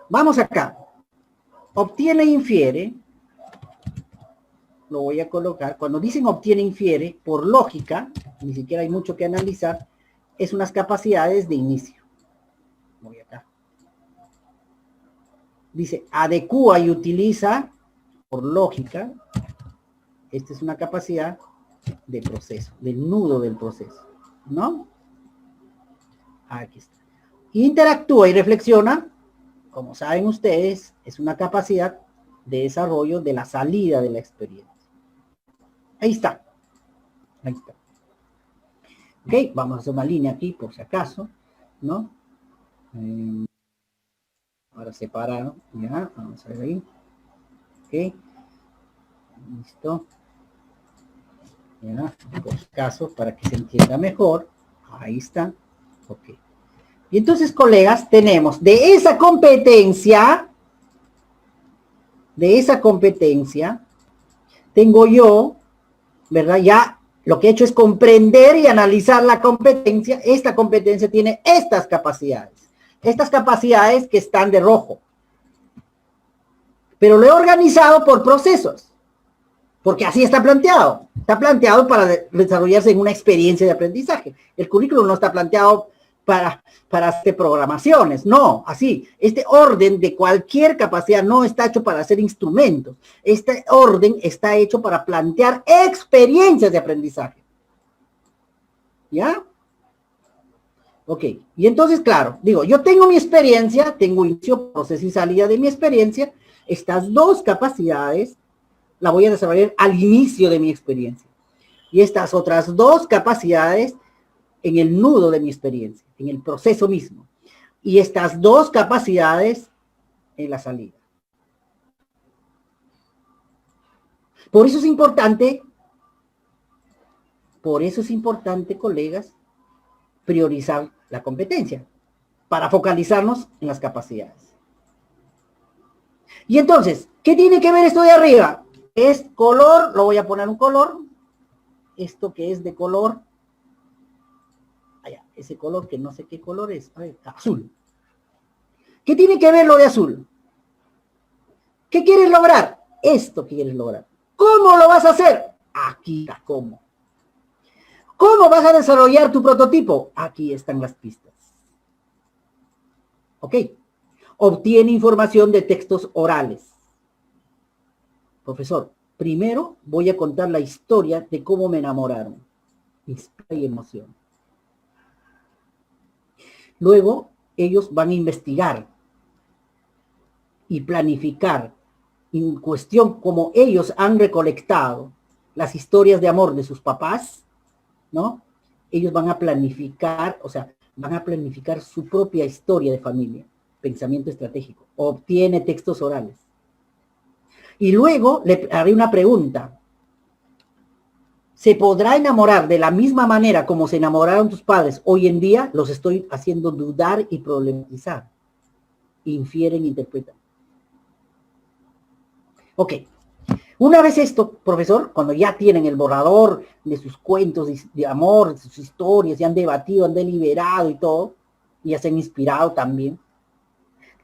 Vamos acá. Obtiene e infiere. Lo voy a colocar. Cuando dicen obtiene e infiere, por lógica, ni siquiera hay mucho que analizar, es unas capacidades de inicio. Voy acá. Dice, adecua y utiliza, por lógica, esta es una capacidad de proceso, del nudo del proceso, ¿no? Aquí está. Interactúa y reflexiona, como saben ustedes, es una capacidad de desarrollo de la salida de la experiencia. Ahí está. Ahí está. Ok, vamos a hacer una línea aquí, por si acaso. ¿no? Ahora separaron, ya, vamos a ver ahí. Ok, listo. Ya, por caso, para que se entienda mejor. Ahí está. Ok. Y entonces, colegas, tenemos de esa competencia, tengo yo, ¿verdad? Ya lo que he hecho es comprender y analizar la competencia. Esta competencia tiene estas capacidades. Estas capacidades que están de rojo. Pero lo he organizado por procesos. Porque así está planteado. Está planteado para desarrollarse en una experiencia de aprendizaje. El currículum no está planteado para hacer programaciones. No, así. Este orden de cualquier capacidad no está hecho para hacer instrumentos. Este orden está hecho para plantear experiencias de aprendizaje. ¿Ya? Ok. Y entonces, claro, digo, yo tengo mi experiencia, tengo inicio, proceso y salida de mi experiencia. Estas dos capacidades la voy a desarrollar al inicio de mi experiencia. Y estas otras dos capacidades en el nudo de mi experiencia, en el proceso mismo. Y estas dos capacidades en la salida. Por eso es importante, colegas, priorizar la competencia para focalizarnos en las capacidades. Y entonces, ¿qué tiene que ver esto de arriba? Es color, lo voy a poner un color, esto que es de color, allá, ese color que no sé qué color es, a ver, azul. ¿Qué tiene que ver lo de azul? ¿Qué quieres lograr? Esto quieres lograr. ¿Cómo lo vas a hacer? Aquí está cómo. ¿Cómo vas a desarrollar tu prototipo? Aquí están las pistas. ¿Ok? Obtiene información de textos orales. Profesor, primero voy a contar la historia de cómo me enamoraron. Inspira y emoción. Luego, ellos van a investigar y planificar en cuestión como ellos han recolectado las historias de amor de sus papás, ¿no? Ellos van a planificar, o sea, van a planificar su propia historia de familia, pensamiento estratégico. Obtiene textos orales. Y luego le haré una pregunta. ¿Se podrá enamorar de la misma manera como se enamoraron tus padres hoy en día? Los estoy haciendo dudar y problematizar. Infieren, interpretan. Ok. Una vez esto, profesor, cuando ya tienen el borrador de sus cuentos de amor, de sus historias, ya han debatido, han deliberado y todo, y ya se han inspirado también,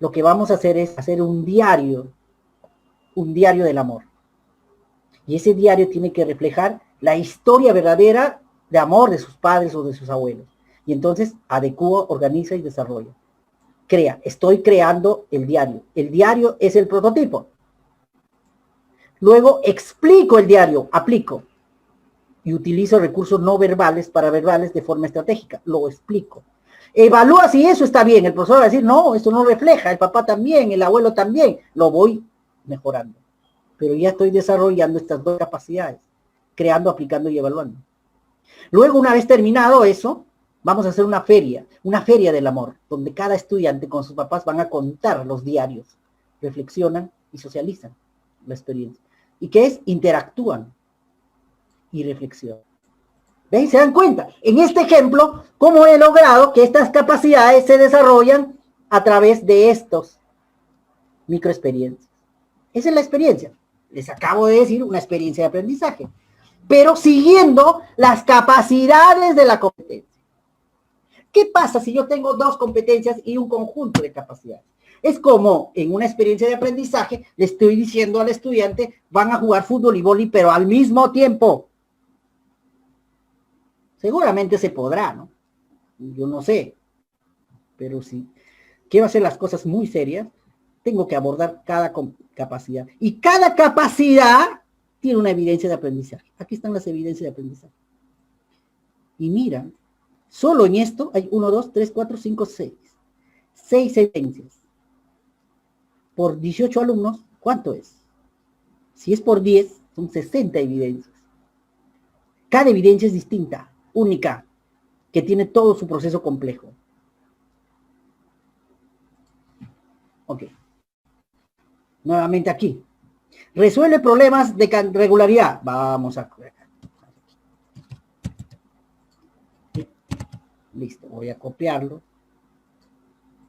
lo que vamos a hacer es hacer un diario del amor. Y ese diario tiene que reflejar la historia verdadera de amor de sus padres o de sus abuelos. Y entonces adecúa, organiza y desarrolla. Crea, estoy creando el diario. El diario es el prototipo. Luego explico el diario, aplico. Y utilizo recursos no verbales para verbales de forma estratégica. Lo explico. Evalúa si eso está bien. El profesor va a decir, no, esto no refleja. El papá también, el abuelo también. Lo voy mejorando. Pero ya estoy desarrollando estas dos capacidades. Creando, aplicando y evaluando. Luego, una vez terminado eso, vamos a hacer una feria del amor, donde cada estudiante con sus papás van a contar los diarios, reflexionan y socializan la experiencia. ¿Y qué es? Interactúan y reflexionan. ¿Ven? ¿Se dan cuenta? En este ejemplo, ¿cómo he logrado que estas capacidades se desarrollan a través de estos microexperiencias? Esa es la experiencia. Les acabo de decir una experiencia de aprendizaje, pero siguiendo las capacidades de la competencia. ¿Qué pasa si yo tengo dos competencias y un conjunto de capacidades? Es como en una experiencia de aprendizaje, le estoy diciendo al estudiante, van a jugar fútbol y vóley, pero al mismo tiempo. Seguramente se podrá, ¿no? Yo no sé. Pero si quiero hacer las cosas muy serias, tengo que abordar cada capacidad. Y cada capacidad tiene una evidencia de aprendizaje. Aquí están las evidencias de aprendizaje. Y mira, solo en esto hay 1, 2, 3, 4, 5, 6. 6 evidencias. Por 18 alumnos, ¿cuánto es? Si es por 10, son 60 evidencias. Cada evidencia es distinta, única, que tiene todo su proceso complejo. Ok. Nuevamente aquí. Resuelve problemas de regularidad. Vamos a... Listo, voy a copiarlo,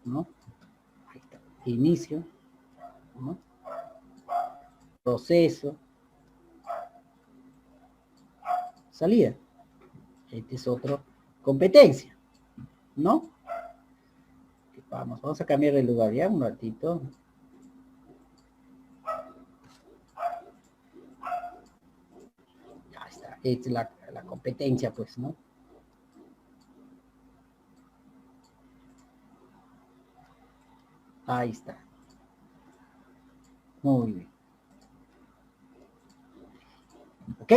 ¿no? Ahí está. Inicio, ¿no? Proceso, salida. Este es otro competencia, ¿no? Vamos a cambiar de lugar ya un ratito. Ya está, esta es la competencia, pues, ¿no? Ahí está. Muy bien. ¿Ok?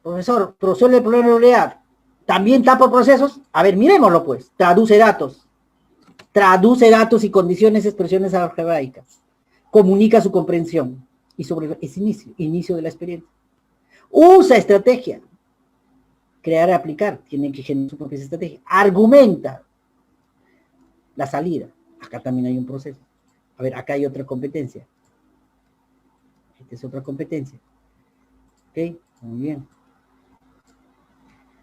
Profesor, resuelve el problema de realidad. ¿También está por procesos? A ver, miremoslo pues. Traduce datos. Traduce datos y condiciones, expresiones algebraicas. Comunica su comprensión. Y sobre ese inicio de la experiencia. Usa estrategia. Crear y aplicar. Tienen que generar su propia estrategia. Argumenta. La salida. Acá también hay un proceso. A ver, acá hay otra competencia. Esta es otra competencia. ¿Ok? Muy bien.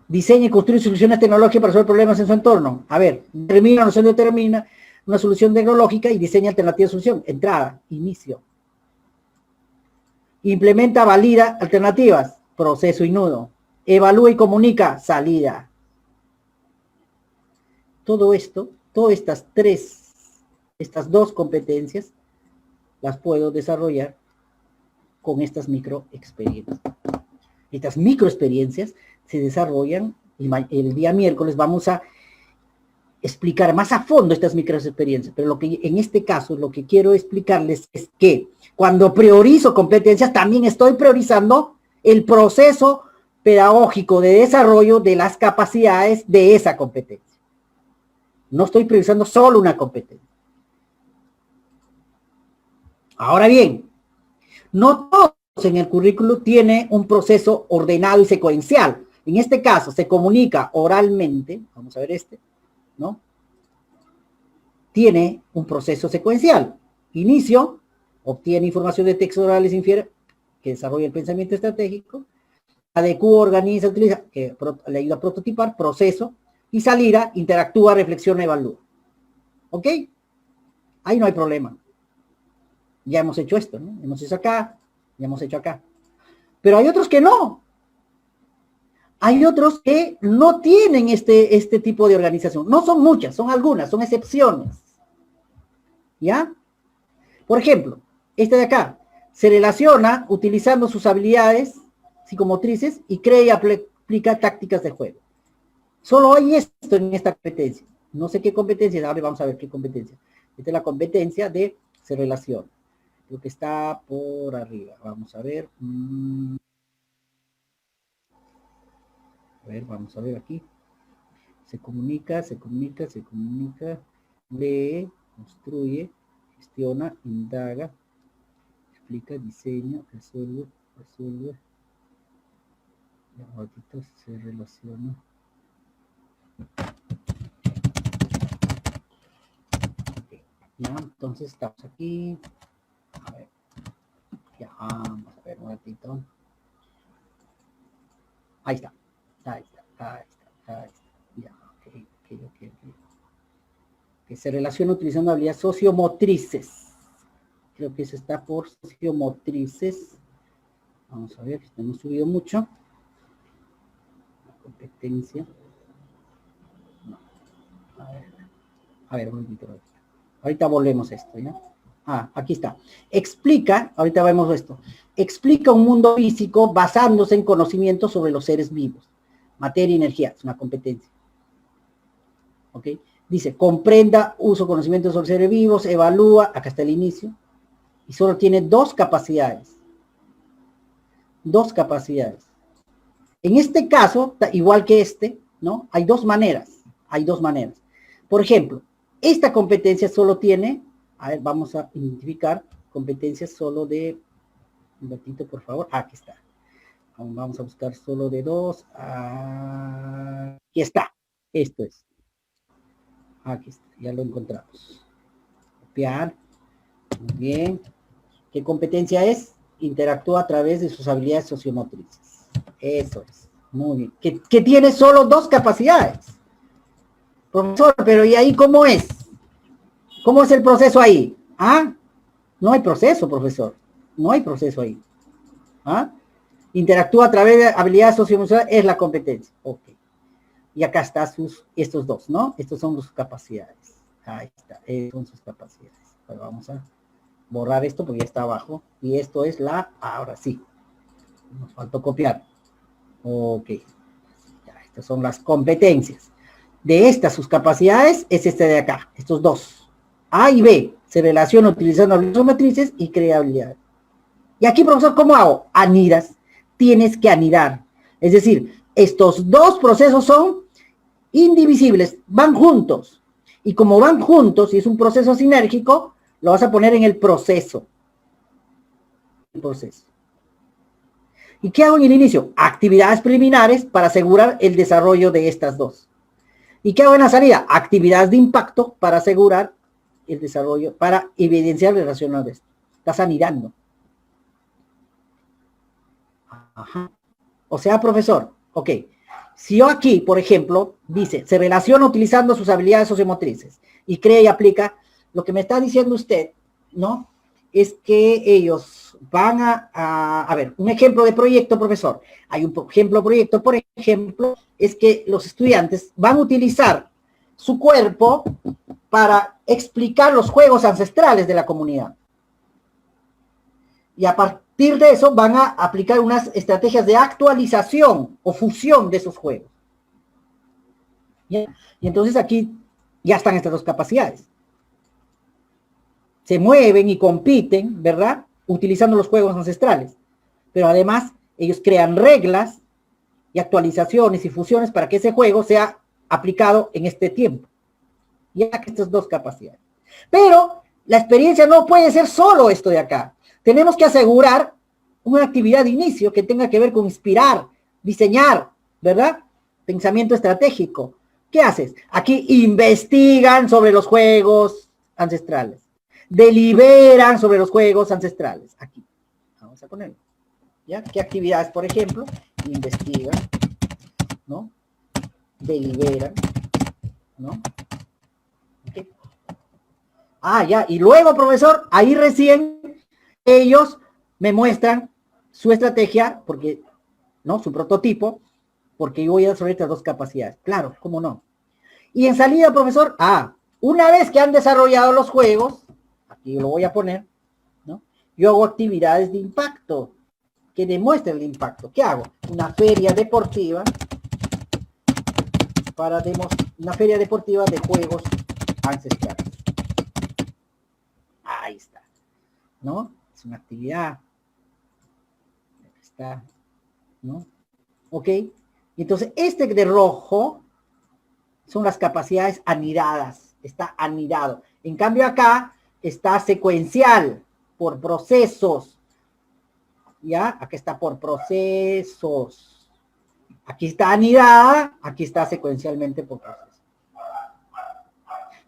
Diseña y construye soluciones tecnológicas para resolver problemas en su entorno. A ver, determina, no se determina una solución tecnológica y diseña alternativa de solución. Entrada, inicio. Implementa, valida alternativas. Proceso y nudo. Evalúa y comunica. Salida. Todo esto, todas estas dos competencias, las puedo desarrollar con estas microexperiencias. Estas microexperiencias se desarrollan y el día miércoles vamos a explicar más a fondo estas microexperiencias, pero lo que en este caso lo que quiero explicarles es que cuando priorizo competencias también estoy priorizando el proceso pedagógico de desarrollo de las capacidades de esa competencia. No estoy priorizando solo una competencia. Ahora bien, no todos en el currículo tiene un proceso ordenado y secuencial. En este caso se comunica oralmente, vamos a ver este, ¿no? Tiene un proceso secuencial. Inicio, obtiene información de textos orales, infiere, que desarrolla el pensamiento estratégico. Adecúa, organiza, utiliza, que le ayuda a prototipar, proceso. Y salida, interactúa, reflexiona, evalúa. ¿Ok? Ahí no hay problema. Ya hemos hecho esto, ¿no? Hemos hecho acá, ya hemos hecho acá. Pero hay otros que no. Hay otros que no tienen este tipo de organización. No son muchas, son algunas, son excepciones. ¿Ya? Por ejemplo, este de acá se relaciona utilizando sus habilidades psicomotrices y crea y aplica tácticas de juego. Solo hay esto en esta competencia. No sé qué competencia, ahora vamos a ver qué competencia. Esta es la competencia de se relaciona. Lo que está por arriba. Vamos a ver. A ver, vamos a ver aquí. Se comunica, lee, construye, gestiona, indaga, explica, diseña, resuelve. Ya, ahorita se relaciona. Okay. Ya, entonces estamos aquí. A ver. Ya, vamos a ver un ratito. Ahí está. Ya, ok. Que se relaciona utilizando habilidades sociomotrices. Creo que eso está por sociomotrices. Vamos a ver, hemos subido mucho. La competencia. No. A ver, un momentito. Ahorita volvemos a esto, ¿ya? Aquí está. Explica, ahorita vemos esto. Explica un mundo físico basándose en conocimientos sobre los seres vivos. Materia y energía, es una competencia. ¿Ok? Dice, comprenda, uso conocimientos sobre seres vivos, evalúa, acá está el inicio, y solo tiene dos capacidades. En este caso, igual que este, ¿no? Hay dos maneras. Por ejemplo, esta competencia solo tiene, a ver, vamos a identificar competencias solo de, un ratito por favor, aquí está. Vamos a buscar solo de dos. Aquí está. Esto es. Aquí está, ya lo encontramos. Copiar. Muy bien. ¿Qué competencia es? Interactúa a través de sus habilidades sociomotrices. Eso es. Muy bien. Que tiene solo 2 capacidades. Profesor, pero ¿y ahí cómo es? ¿Cómo es el proceso ahí? ¿Ah? No hay proceso, profesor. No hay proceso ahí. ¿Ah? Interactúa a través de habilidades socioemocionales, es la competencia. Ok. Y acá están estos 2, ¿no? Estos son sus capacidades. Ahí está. Son sus capacidades. Pero vamos a borrar esto porque ya está abajo. Y esto es ahora sí. Nos faltó copiar. Ok. Ya, estas son las competencias. De estas, sus capacidades, es este de acá. Estos 2. A y B. Se relaciona utilizando habilidades matrices y crea habilidades. Y aquí, profesor, ¿cómo hago? Anidas. Tienes que anidar. Es decir, estos 2 procesos son indivisibles, van juntos. Y como van juntos, y es un proceso sinérgico, lo vas a poner en el proceso. ¿Y qué hago en el inicio? Actividades preliminares para asegurar el desarrollo de estas 2. ¿Y qué hago en la salida? Actividades de impacto para asegurar el desarrollo, para evidenciar la relación de esto. Estás anidando. Ajá. O sea, profesor, ok. Si yo aquí, por ejemplo, dice, se relaciona utilizando sus habilidades sociomotrices y crea y aplica, lo que me está diciendo usted, ¿no? Es que ellos van a ver, un ejemplo de proyecto, profesor. Hay un ejemplo de proyecto, por ejemplo, es que los estudiantes van a utilizar su cuerpo para explicar los juegos ancestrales de la comunidad. Y a partir de eso van a aplicar unas estrategias de actualización o fusión de esos juegos. ¿Ya? Y entonces aquí ya están estas 2 capacidades. Se mueven y compiten, ¿verdad? Utilizando los juegos ancestrales. Pero además ellos crean reglas y actualizaciones y fusiones para que ese juego sea aplicado en este tiempo. Ya que estas 2 capacidades. Pero la experiencia no puede ser solo esto de acá. Tenemos que asegurar una actividad de inicio que tenga que ver con inspirar, diseñar, ¿verdad? Pensamiento estratégico. ¿Qué haces? Aquí investigan sobre los juegos ancestrales. Deliberan sobre los juegos ancestrales. Aquí. Vamos a ponerlo. ¿Ya? ¿Qué actividades, por ejemplo? Investigan, ¿no? Deliberan, ¿no? Okay. Ya. Y luego, profesor, ahí recién ellos me muestran su estrategia, porque, ¿no? Su prototipo, porque yo voy a desarrollar estas 2 capacidades. Claro, ¿cómo no? Y en salida, profesor, una vez que han desarrollado los juegos, aquí lo voy a poner, ¿no? Yo hago actividades de impacto, que demuestren el impacto. ¿Qué hago? Una feria deportiva, una feria deportiva de juegos ancestrales. Ahí está, ¿no? Es una actividad. Está, ¿no? ¿Ok? Entonces, este de rojo son las capacidades anidadas. Está anidado. En cambio acá está secuencial, por procesos. ¿Ya? Acá está por procesos. Aquí está anidada, aquí está secuencialmente por procesos.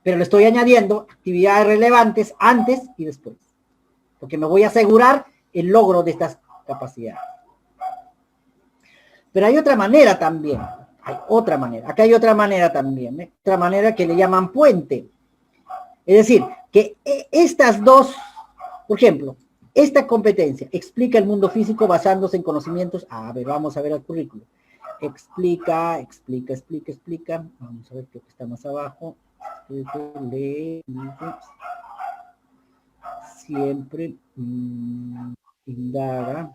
Pero le estoy añadiendo actividades relevantes antes y después. Porque me voy a asegurar el logro de estas capacidades. Pero hay otra manera también. Hay otra manera. Acá hay otra manera también. ¿eh? Otra manera que le llaman puente. Es decir, que estas 2, por ejemplo, esta competencia explica el mundo físico basándose en conocimientos. A ver, vamos a ver el currículo. Explica. Vamos a ver qué está más abajo. Siempre indaga.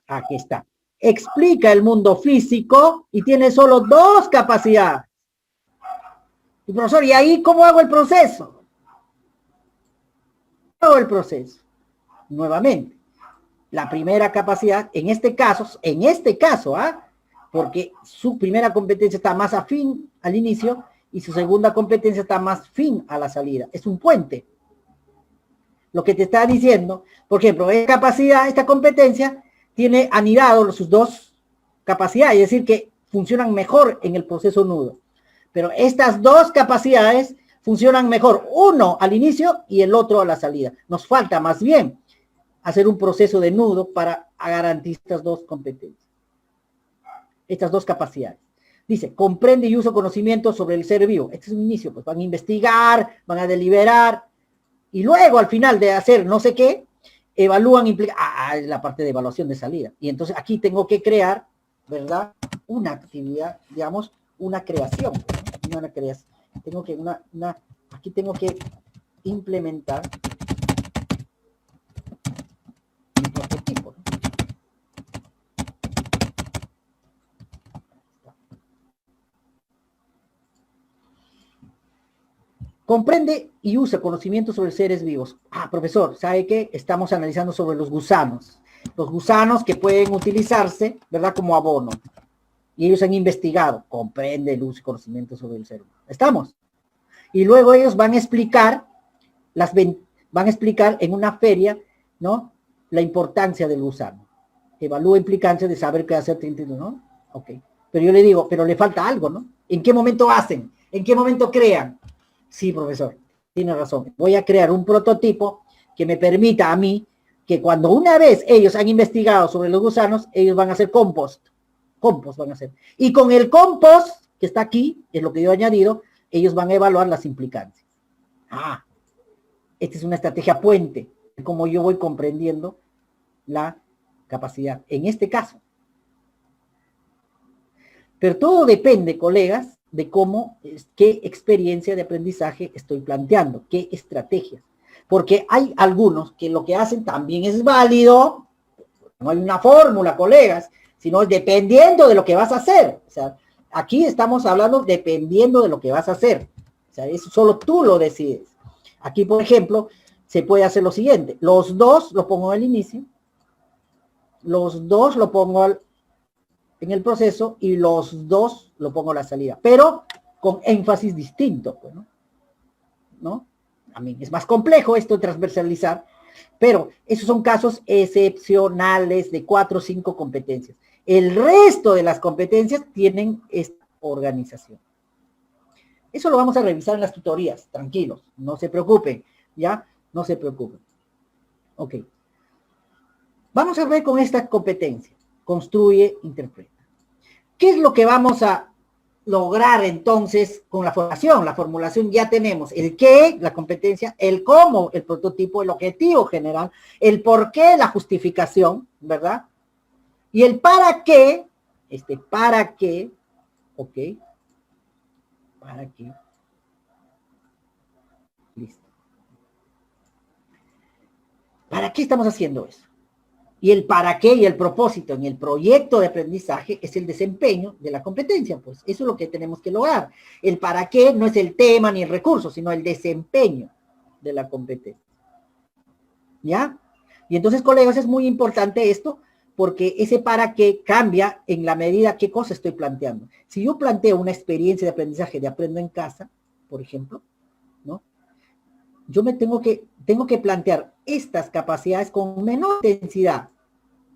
Aquí está. Explica el mundo físico y tiene solo 2 capacidades. Y profesor, ¿y ahí cómo hago el proceso? Hago el proceso. Nuevamente, la primera capacidad, en este caso, porque su primera competencia está más afín al inicio y su segunda competencia está más afín a la salida. Es un puente. Lo que te está diciendo, por ejemplo, esta competencia tiene anidado sus 2 capacidades, es decir, que funcionan mejor en el proceso nudo. Pero estas 2 capacidades funcionan mejor uno al inicio y el otro a la salida. Nos falta más bien hacer un proceso de nudo para garantizar estas dos competencias, estas dos capacidades. Dice, comprende y usa conocimiento sobre el ser vivo. Este es un inicio, pues van a investigar, van a deliberar, y luego al final de hacer no sé qué, evalúan, la parte de evaluación de salida. Y entonces aquí tengo que crear, ¿verdad? Una actividad, digamos, una creación, ¿no? Una creación. Tengo que, aquí tengo que implementar un prototipo, ¿no? Comprende y usa conocimientos sobre seres vivos. Ah, profesor, ¿sabe qué? Estamos analizando sobre los gusanos. Los gusanos que pueden utilizarse, ¿verdad? Como abono. Y ellos han investigado. Comprende el uso y conocimiento sobre el ser humano. ¿Estamos? Y luego ellos van a explicar, van a explicar en una feria, ¿no? La importancia del gusano. Evalúa implicancia de saber qué hacer, ¿no? Ok. Pero yo le digo, pero le falta algo, ¿no? ¿En qué momento hacen? ¿En qué momento crean? Sí, profesor, tiene razón. Voy a crear un prototipo que me permita a mí que cuando una vez ellos han investigado sobre los gusanos, ellos van a hacer compost. Compost van a hacer. Y con el compost, que está aquí, es lo que yo he añadido, ellos van a evaluar las implicancias. Ah, esta es una estrategia puente, como yo voy comprendiendo la capacidad, en este caso. Pero todo depende, colegas, de cómo, qué experiencia de aprendizaje estoy planteando, qué estrategias. Porque hay algunos que lo que hacen también es válido, no hay una fórmula, colegas, sino dependiendo de lo que vas a hacer. O sea, aquí estamos hablando dependiendo de lo que vas a hacer. O sea, eso solo tú lo decides. Aquí, por ejemplo, se puede hacer lo siguiente. Los dos lo pongo al inicio, los dos lo pongo en el proceso y los dos lo pongo a la salida, pero con énfasis distinto, pues, ¿no? A mí es más complejo esto de transversalizar, pero esos son casos excepcionales de 4 o 5 competencias. El resto de las competencias tienen esta organización. Eso lo vamos a revisar en las tutorías, tranquilos, no se preocupen, ¿ya? No se preocupen. Ok. Vamos a ver con esta competencia. Construye, interpreta. ¿Qué es lo que vamos a lograr entonces con la formación? La formulación ya tenemos el qué, la competencia, el cómo, el prototipo, el objetivo general, el por qué, la justificación, ¿verdad? Y el para qué, para qué, ok, para qué, listo. ¿Para qué estamos haciendo eso? Y el para qué y el propósito en el proyecto de aprendizaje es el desempeño de la competencia, pues eso es lo que tenemos que lograr. El para qué no es el tema ni el recurso, sino el desempeño de la competencia. ¿Ya? Y entonces, colegas, es muy importante esto, porque ese para qué cambia en la medida qué cosa estoy planteando. Si yo planteo una experiencia de aprendizaje de aprendo en casa, por ejemplo, ¿no? Yo me tengo que plantear estas capacidades con menor intensidad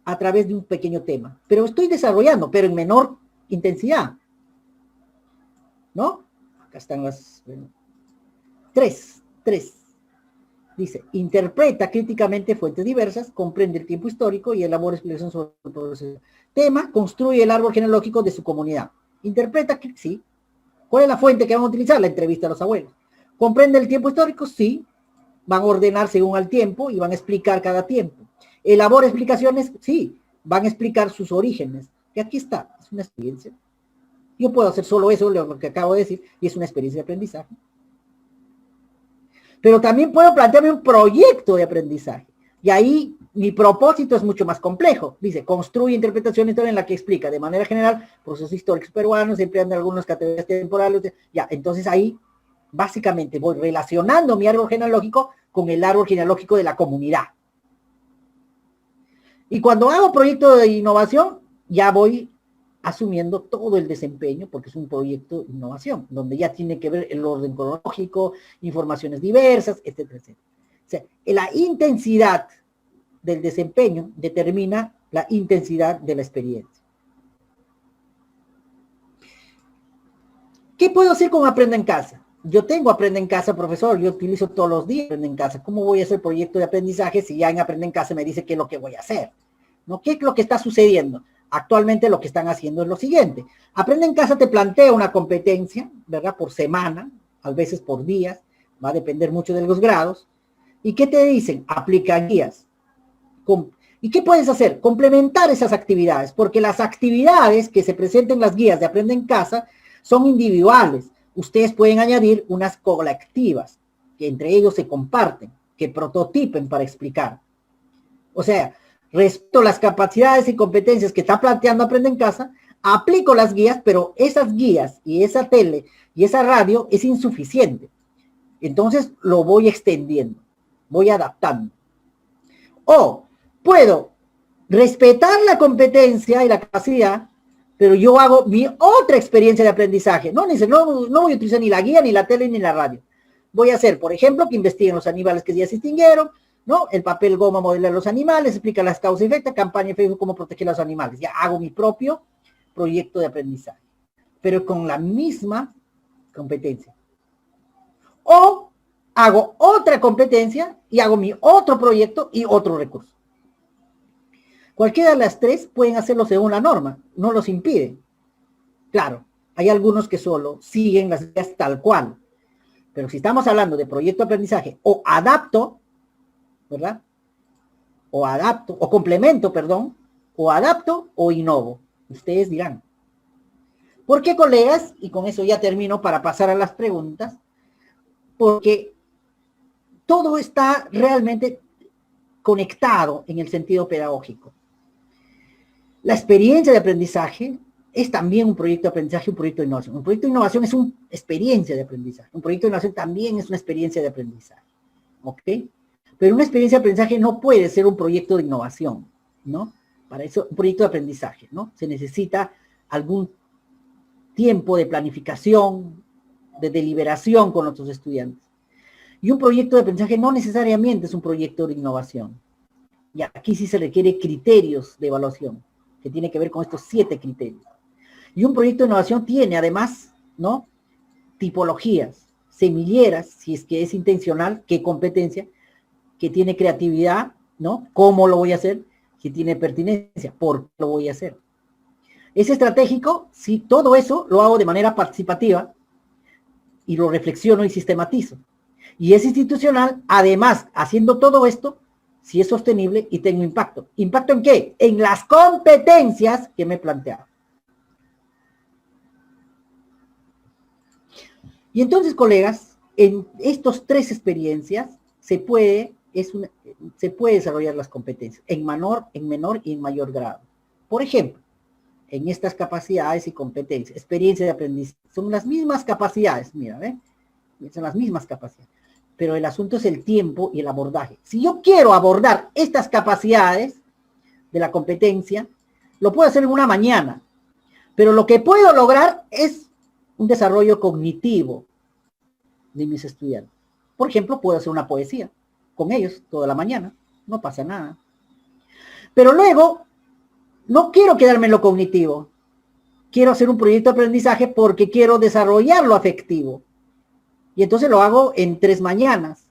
a través de un pequeño tema. Pero estoy desarrollando, pero en menor intensidad. ¿No? Acá están las... Tres. Dice, interpreta críticamente fuentes diversas, comprende el tiempo histórico y elabora explicaciones sobre el proceso. Tema, construye el árbol genealógico de su comunidad. Interpreta, sí. ¿Cuál es la fuente que van a utilizar? La entrevista a los abuelos. ¿Comprende el tiempo histórico? Sí. Van a ordenar según al tiempo y van a explicar cada tiempo. ¿Elabora explicaciones? Sí. Van a explicar sus orígenes. Y aquí está, es una experiencia. Yo puedo hacer solo eso, lo que acabo de decir, y es una experiencia de aprendizaje. Pero también puedo plantearme un proyecto de aprendizaje. Y ahí mi propósito es mucho más complejo. Dice, construye interpretaciones en la que explica de manera general procesos históricos peruanos, empleando algunas categorías temporales. Ya, entonces ahí básicamente voy relacionando mi árbol genealógico con el árbol genealógico de la comunidad. Y cuando hago proyecto de innovación, ya voy asumiendo todo el desempeño, porque es un proyecto de innovación, donde ya tiene que ver el orden cronológico, informaciones diversas, etcétera, etcétera. O sea, la intensidad del desempeño determina la intensidad de la experiencia. ¿Qué puedo hacer con Aprenda en Casa? yo tengo Aprende en Casa, profesor, yo utilizo todos los días Aprende en Casa. ¿Cómo voy a hacer proyecto de aprendizaje si ya en Aprende en Casa me dice qué es lo que voy a hacer? ¿No? ¿Qué es lo que está sucediendo? Actualmente lo que están haciendo es lo siguiente. Aprende en Casa te plantea una competencia, ¿verdad? Por semana, a veces por días, va a depender mucho de los grados. ¿Y qué te dicen? Aplica guías. ¿Y qué puedes hacer? Complementar esas actividades, porque las actividades que se presentan en las guías de Aprende en Casa son individuales. Ustedes pueden añadir unas colectivas, que entre ellos se comparten, que prototipen para explicar. O sea, respecto a las capacidades y competencias que está planteando Aprende en Casa, aplico las guías, pero esas guías y esa tele y esa radio es insuficiente. Entonces lo voy extendiendo, voy adaptando. O puedo respetar la competencia y la capacidad, pero yo hago mi otra experiencia de aprendizaje. No voy a utilizar ni la guía, ni la tele, ni la radio. Voy a hacer, por ejemplo, que investiguen los animales que ya se extinguieron, ¿no? El papel goma modela los animales, explica las causas y efectos, campaña en Facebook, cómo proteger a los animales. Ya hago mi propio proyecto de aprendizaje, pero con la misma competencia. O hago otra competencia y hago mi otro proyecto y otro recurso. Cualquiera de las tres pueden hacerlo según la norma, no los impide. Claro, hay algunos que solo siguen las ideas tal cual. Pero si estamos hablando de proyecto de aprendizaje o adapto, ¿verdad? O adapto, o complemento, perdón, o adapto o innovo. Ustedes dirán. ¿Por qué, colegas? Y con eso ya termino para pasar a las preguntas. Porque todo está realmente conectado en el sentido pedagógico. La experiencia de aprendizaje es también un proyecto de aprendizaje, un proyecto de innovación. Un proyecto de innovación es una experiencia de aprendizaje. Un proyecto de innovación también es una experiencia de aprendizaje. ¿Ok? Pero una experiencia de aprendizaje no puede ser un proyecto de innovación, ¿no? Para eso, un proyecto de aprendizaje, ¿no? Se necesita algún tiempo de planificación, de deliberación con otros estudiantes. Y un proyecto de aprendizaje no necesariamente es un proyecto de innovación. Y aquí sí se requiere criterios de evaluación, que tiene que ver con estos 7 criterios. Y un proyecto de innovación tiene además, ¿no? Tipologías, semilleras, si es que es intencional, qué competencia, que tiene creatividad, ¿no? ¿Cómo lo voy a hacer? Que tiene pertinencia, ¿por qué lo voy a hacer? Es estratégico si todo eso lo hago de manera participativa y lo reflexiono y sistematizo. Y es institucional, además, haciendo todo esto, si es sostenible y tengo impacto. ¿Impacto en qué? En las competencias que me he planteado. Y entonces, colegas, en estas 3 experiencias se puede desarrollar las competencias en menor y en mayor grado. Por ejemplo, en estas capacidades y competencias, experiencia de aprendizaje, son las mismas capacidades, mira, ¿ve? Son las mismas capacidades, pero el asunto es el tiempo y el abordaje. Si yo quiero abordar estas capacidades de la competencia, lo puedo hacer en una mañana, pero lo que puedo lograr es un desarrollo cognitivo de mis estudiantes. Por ejemplo, puedo hacer una poesía con ellos toda la mañana, no pasa nada. Pero luego, no quiero quedarme en lo cognitivo, quiero hacer un proyecto de aprendizaje porque quiero desarrollar lo afectivo. Y entonces lo hago en 3 mañanas,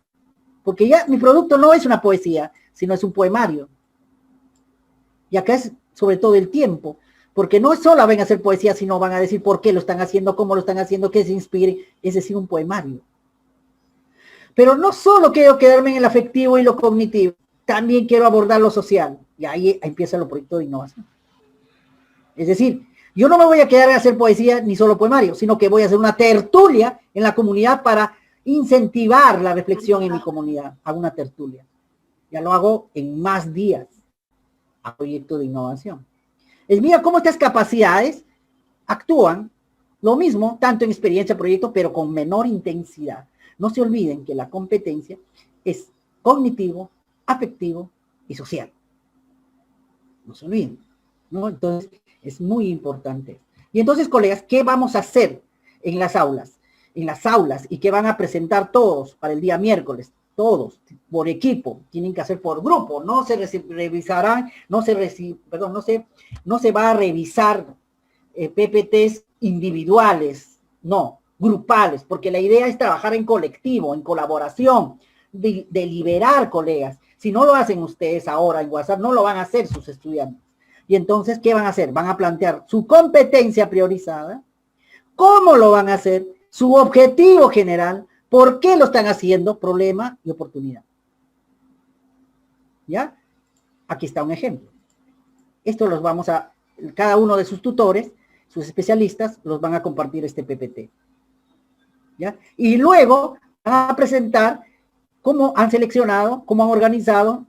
porque ya mi producto no es una poesía, sino es un poemario. Y acá es sobre todo el tiempo, porque no solo van a hacer poesía, sino van a decir por qué lo están haciendo, cómo lo están haciendo, qué se inspire, es decir, un poemario. Pero no solo quiero quedarme en el afectivo y lo cognitivo, también quiero abordar lo social. Y ahí empieza el proyecto de innovación. Es decir, yo no me voy a quedar a hacer poesía ni solo poemario, sino que voy a hacer una tertulia en la comunidad para incentivar la reflexión en mi comunidad. Hago una tertulia. Ya lo hago en más días a proyecto de innovación. Es mira cómo estas capacidades actúan lo mismo, tanto en experiencia, proyecto, pero con menor intensidad. No se olviden que la competencia es cognitivo, afectivo y social. No se olviden, ¿no? Entonces, es muy importante. Y entonces, colegas, ¿qué vamos a hacer en las aulas? En las aulas, y que van a presentar todos para el día miércoles, todos, por equipo, tienen que hacer por grupo, no se revisarán, no se va a revisar PPTs individuales, no grupales, porque la idea es trabajar en colectivo, en colaboración, de liberar colegas. Si no lo hacen ustedes ahora en WhatsApp, no lo van a hacer sus estudiantes. Y entonces, ¿qué van a hacer? Van a plantear su competencia priorizada, cómo lo van a hacer, su objetivo general, por qué lo están haciendo, problema y oportunidad. ¿Ya? Aquí está un ejemplo. Esto los vamos a, cada uno de sus tutores, sus especialistas, los van a compartir este PPT. ¿Ya? Y luego van a presentar cómo han seleccionado, cómo han organizado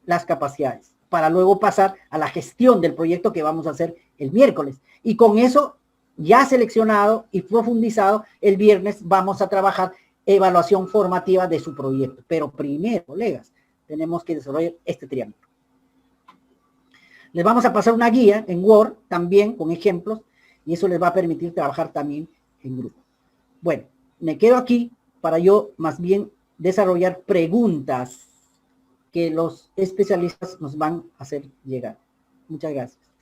las capacidades, para luego pasar a la gestión del proyecto que vamos a hacer el miércoles. Y con eso ya seleccionado y profundizado, el viernes vamos a trabajar evaluación formativa de su proyecto. Pero primero, colegas, tenemos que desarrollar este triángulo. Les vamos a pasar una guía en Word también con ejemplos y eso les va a permitir trabajar también en grupo. Bueno, me quedo aquí para yo más bien desarrollar preguntas que los especialistas nos van a hacer llegar. Muchas gracias.